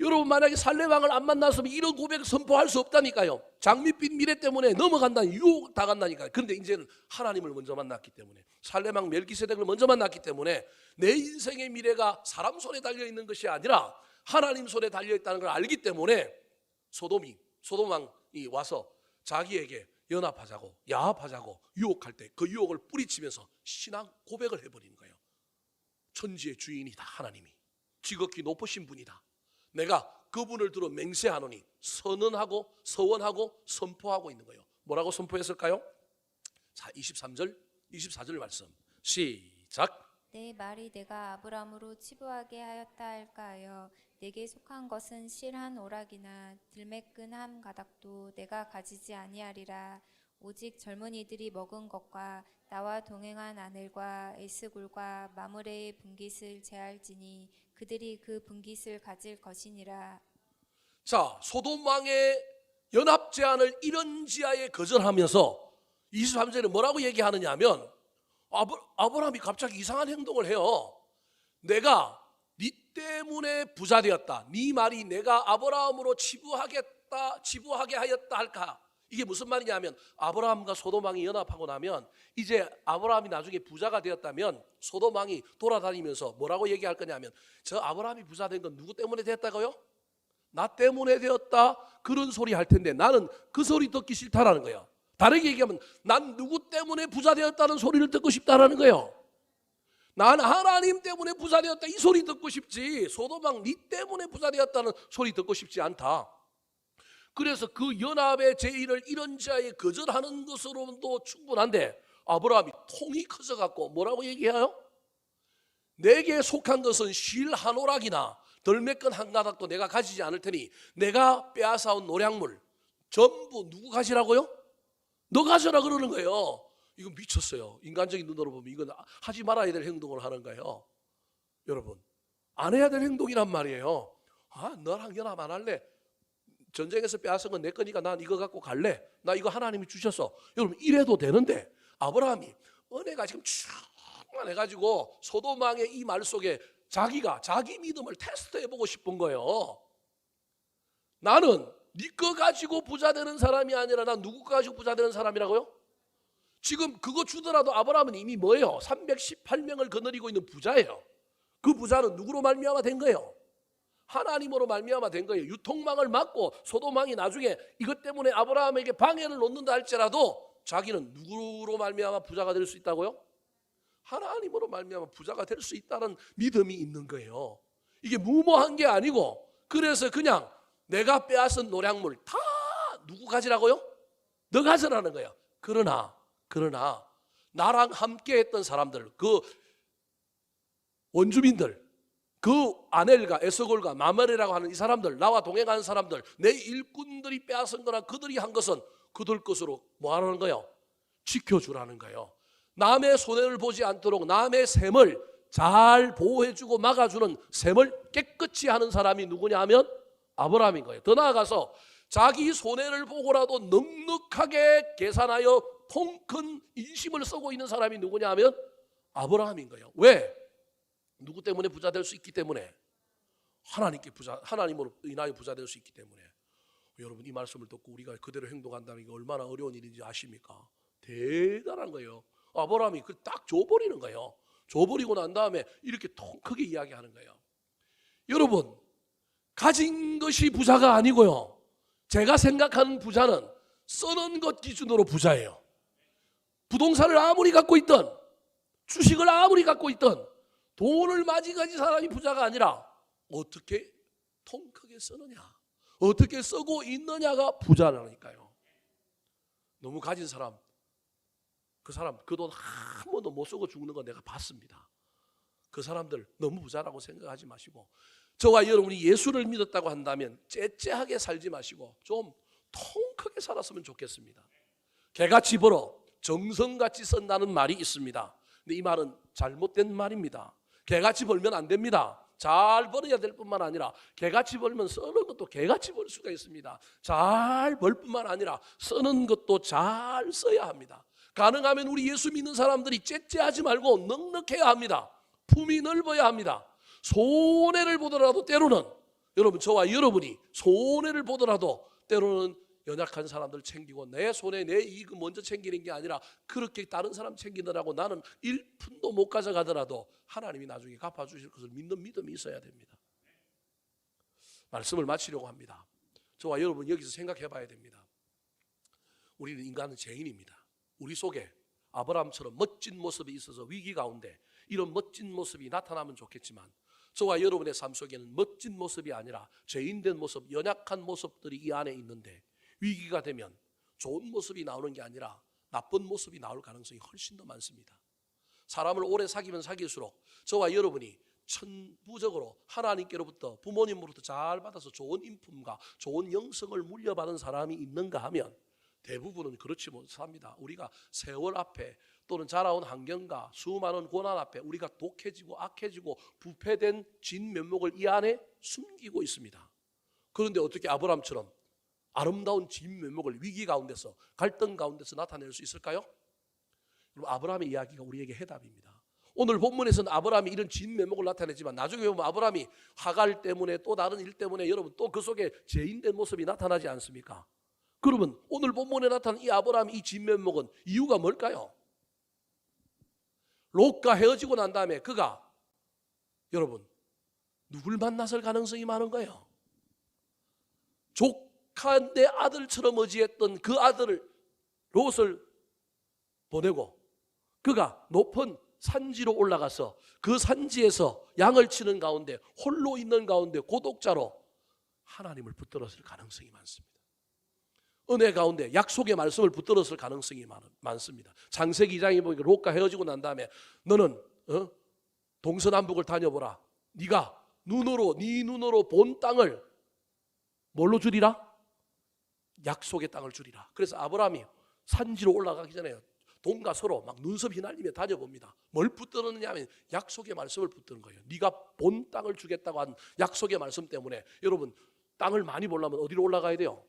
여러분 만약에 살레망을 안 만났으면 이런 고백을 선포할 수 없다니까요. 장밋빛 미래 때문에 넘어간다니 유혹 당한다니까요. 그런데 이제는 하나님을 먼저 만났기 때문에 살레망 멜기세덱을 먼저 만났기 때문에 내 인생의 미래가 사람 손에 달려있는 것이 아니라 하나님 손에 달려있다는 걸 알기 때문에 소돔왕이 와서 자기에게 연합하자고 야합하자고 유혹할 때 그 유혹을 뿌리치면서 신앙 고백을 해버리는 거예요. 천지의 주인이다 하나님이 지극히 높으신 분이다. 내가 그분을 들어 맹세하노니 선언하고 서원하고 선포하고 있는 거예요. 뭐라고 선포했을까요? 자 23절 24절 말씀 시작. 내 말이 내가 아브람으로 치부하게 하였다 할까 하여 내게 속한 것은 실한 오락이나 들매끈 한 가닥도 내가 가지지 아니하리라. 오직 젊은이들이 먹은 것과 나와 동행한 아넬과 에스골과 마므레의 분깃을 제할지니 그들이 그 분깃을 가질 것이니라. 자, 소돔 왕의 연합 제안을 이런 지하에 거절하면서 23절에 뭐라고 얘기하느냐 하면 아브라함이 갑자기 이상한 행동을 해요. 내가 네 때문에 부자 되었다. 네 말이 내가 아브라함으로 치부하게 하였다 할까? 이게 무슨 말이냐면 아브라함과 소돔 왕이 연합하고 나면 이제 아브라함이 나중에 부자가 되었다면 소돔 왕이 돌아다니면서 뭐라고 얘기할 거냐면 저 아브라함이 부자 된 건 누구 때문에 됐다고요? 나 때문에 되었다. 그런 소리 할 텐데 나는 그 소리 듣기 싫다라는 거예요. 다르게 얘기하면 난 누구 때문에 부자 되었다는 소리를 듣고 싶다라는 거예요. 난 하나님 때문에 부자 되었다 이 소리 듣고 싶지 소돔 왕 네 때문에 부자 되었다는 소리 듣고 싶지 않다. 그래서 그 연합의 제의를 이런 자에 거절하는 것으로도 충분한데 아브라함이 통이 커져갖고 뭐라고 얘기해요? 내게 속한 것은 실 한 오락이나 덜매끈 한 가닥도 내가 가지지 않을 테니 내가 빼앗아온 노량물 전부 누구 가지라고요? 너 가져라 그러는 거예요. 이거 미쳤어요. 인간적인 눈으로 보면 이건 하지 말아야 될 행동을 하는 거예요. 여러분 안 해야 될 행동이란 말이에요. 너랑 연합 안 할래? 전쟁에서 빼앗은 건 내 거니까 난 이거 갖고 갈래. 나 이거 하나님이 주셨어. 여러분 이래도 되는데 아브라함이 은혜가 지금 충만해가지고 소돔 왕의 이 말 속에 자기가 자기 믿음을 테스트해보고 싶은 거예요. 나는 네 거 가지고 부자 되는 사람이 아니라 난 누구 거 가지고 부자 되는 사람이라고요? 지금 그거 주더라도 아브라함은 이미 뭐예요? 318명을 거느리고 있는 부자예요. 그 부자는 누구로 말미암아 된 거예요? 하나님으로 말미암아 된 거예요. 유통망을 막고 소돔 왕이 나중에 이것 때문에 아브라함에게 방해를 놓는다 할지라도 자기는 누구로 말미암아 부자가 될 수 있다고요? 하나님으로 말미암아 부자가 될 수 있다는 믿음이 있는 거예요. 이게 무모한 게 아니고 그래서 그냥 내가 빼앗은 노량물 다 누구 가지라고요? 너 가져라는 거예요. 그러나 나랑 함께 했던 사람들 그 원주민들 그 아넬과 에스골과 마멜이라고 하는 이 사람들 나와 동행하는 사람들 내 일꾼들이 빼앗은 거나 그들이 한 것은 그들 것으로 뭐 하라는 거예요? 지켜주라는 거예요. 남의 손해를 보지 않도록 남의 셈을 잘 보호해주고 막아주는 셈을 깨끗이 하는 사람이 누구냐 하면 아브라함인 거예요. 더 나아가서 자기 손해를 보고라도 넉넉하게 계산하여 통 큰 인심을 쓰고 있는 사람이 누구냐 하면 아브라함인 거예요. 왜? 누구 때문에 부자 될 수 있기 때문에 하나님으로 인하여 부자 될 수 있기 때문에. 여러분 이 말씀을 듣고 우리가 그대로 행동한다는 게 얼마나 어려운 일인지 아십니까? 대단한 거예요. 아브라함이 그 딱 줘버리는 거예요. 줘버리고 난 다음에 이렇게 통 크게 이야기하는 거예요. 여러분 가진 것이 부자가 아니고요. 제가 생각하는 부자는 쓰는 것 기준으로 부자예요. 부동산을 아무리 갖고 있든 주식을 아무리 갖고 있든 돈을 많이 가진 사람이 부자가 아니라 어떻게 통 크게 쓰느냐 어떻게 쓰고 있느냐가 부자라니까요. 너무 가진 사람 그 돈 한 번도 못 쓰고 죽는 거 내가 봤습니다. 그 사람들 너무 부자라고 생각하지 마시고 저와 여러분이 예수를 믿었다고 한다면 째째하게 살지 마시고 좀 통 크게 살았으면 좋겠습니다. 개같이 벌어 정성같이 쓴다는 말이 있습니다. 근데 이 말은 잘못된 말입니다. 개같이 벌면 안 됩니다. 잘 벌어야 될 뿐만 아니라 개같이 벌면 쓰는 것도 개같이 벌 수가 있습니다. 잘 벌 뿐만 아니라 쓰는 것도 잘 써야 합니다. 가능하면 우리 예수 믿는 사람들이 째째하지 말고 넉넉해야 합니다. 품이 넓어야 합니다. 손해를 보더라도 때로는 여러분 저와 여러분이 손해를 보더라도 때로는 연약한 사람들 챙기고 내 손에 내 이익을 먼저 챙기는 게 아니라 그렇게 다른 사람 챙기느라고 나는 1푼도 못 가져가더라도 하나님이 나중에 갚아주실 것을 믿는 믿음이 있어야 됩니다. 말씀을 마치려고 합니다. 저와 여러분 여기서 생각해 봐야 됩니다. 우리는 인간은 죄인입니다. 우리 속에 아브라함처럼 멋진 모습이 있어서 위기 가운데 이런 멋진 모습이 나타나면 좋겠지만 저와 여러분의 삶 속에는 멋진 모습이 아니라 죄인된 모습, 연약한 모습들이 이 안에 있는데 위기가 되면 좋은 모습이 나오는 게 아니라 나쁜 모습이 나올 가능성이 훨씬 더 많습니다. 사람을 오래 사귀면 사귈수록 저와 여러분이 천부적으로 하나님께로부터 부모님으로부터 잘 받아서 좋은 인품과 좋은 영성을 물려받은 사람이 있는가 하면 대부분은 그렇지 못합니다. 우리가 세월 앞에 또는 자라온 환경과 수많은 고난 앞에 우리가 독해지고 악해지고 부패된 진면목을 이 안에 숨기고 있습니다. 그런데 어떻게 아브라함처럼 아름다운 진면목을 위기 가운데서 갈등 가운데서 나타낼 수 있을까요? 여러분, 아브라함의 이야기가 우리에게 해답입니다. 오늘 본문에서는 아브라함이 이런 진면목을 나타내지만 나중에 보면 아브라함이 하갈 때문에 또 다른 일 때문에 여러분 또 그 속에 죄인된 모습이 나타나지 않습니까? 그러면 오늘 본문에 나타난 이 아브라함의 이 진면목은 이유가 뭘까요? 롯과 헤어지고 난 다음에 그가 여러분 누굴 만났을 가능성이 많은 거예요? 조카인데 아들처럼 의지했던 그 아들을 롯을 보내고 그가 높은 산지로 올라가서 그 산지에서 양을 치는 가운데 홀로 있는 가운데 고독자로 하나님을 붙들었을 가능성이 많습니다. 은혜 가운데 약속의 말씀을 붙들었을 가능성이 많습니다. 창세기 2장에 보니까 롯과 헤어지고 난 다음에 너는 동서남북을 다녀보라. 네가 네 눈으로 본 땅을 뭘로 주리라? 약속의 땅을 주리라. 그래서 아브라함이 산지로 올라가기 전에 동과 서로 막 눈썹 휘날리며 다녀봅니다. 뭘 붙들었느냐 하면 약속의 말씀을 붙드는 거예요. 네가 본 땅을 주겠다고 한 약속의 말씀 때문에 여러분 땅을 많이 보려면 어디로 올라가야 돼요?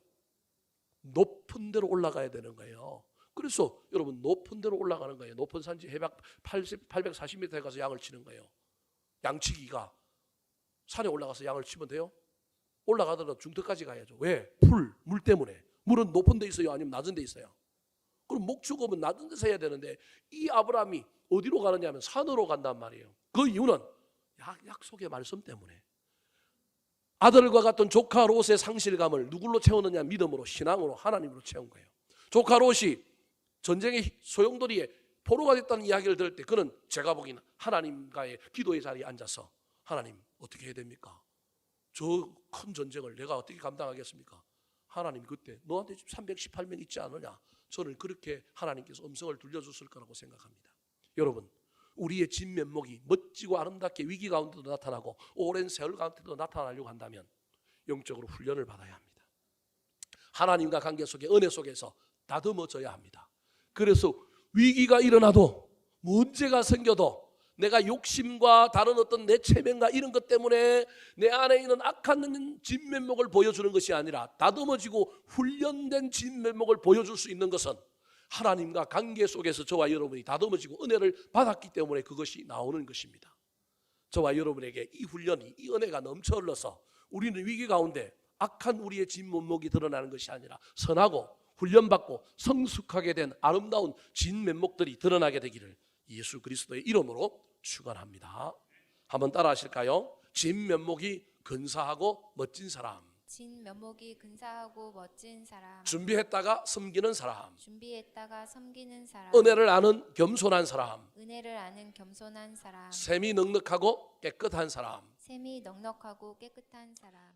높은 데로 올라가야 되는 거예요. 그래서 여러분 높은 데로 올라가는 거예요. 높은 산지 해발 840m에 가서 양을 치는 거예요. 양치기가 산에 올라가서 양을 치면 돼요? 올라가더라도 중턱까지 가야죠. 왜? 물 때문에. 물은 높은 데 있어요? 아니면 낮은 데 있어요? 그럼 목축업은 낮은 데서 해야 되는데 이 아브라함이 어디로 가느냐 하면 산으로 간단 말이에요. 그 이유는 약속의 말씀 때문에. 아들과 같은 조카 롯의 상실감을 누굴로 채우느냐? 믿음으로, 신앙으로, 하나님으로 채운 거예요. 조카 롯이 전쟁의 소용돌이에 포로가 됐다는 이야기를 들을 때 그는 제가 보기에는 하나님과의 기도의 자리에 앉아서 하나님 어떻게 해야 됩니까? 저 큰 전쟁을 내가 어떻게 감당하겠습니까? 하나님 그때 너한테 318명 있지 않느냐? 저는 그렇게 하나님께서 음성을 들려줬을 거라고 생각합니다. 여러분 우리의 진면목이 멋지고 아름답게 위기 가운데도 나타나고 오랜 세월 가운데도 나타나려고 한다면 영적으로 훈련을 받아야 합니다. 하나님과 관계 속에 은혜 속에서 다듬어져야 합니다. 그래서 위기가 일어나도 문제가 생겨도 내가 욕심과 다른 어떤 내 체면과 이런 것 때문에 내 안에 있는 악한 진면목을 보여주는 것이 아니라 다듬어지고 훈련된 진면목을 보여줄 수 있는 것은 하나님과 관계 속에서 저와 여러분이 다듬어지고 은혜를 받았기 때문에 그것이 나오는 것입니다. 저와 여러분에게 이 훈련이 이 은혜가 넘쳐 흘러서 우리는 위기 가운데 악한 우리의 진면목이 드러나는 것이 아니라 선하고 훈련받고 성숙하게 된 아름다운 진면목들이 드러나게 되기를 예수 그리스도의 이름으로 축원합니다. 한번 따라 하실까요? 진면목이 근사하고 멋진 사람, 진면목이 근사하고 멋진 사람, 준비했다가 섬기는 사람, 준비했다가 섬기는 사람, 은혜를 아는 겸손한 사람, 은혜를 아는 겸손한 사람, 셈이 넉넉하고 깨끗한 사람, 셈이 넉넉하고 깨끗한 사람,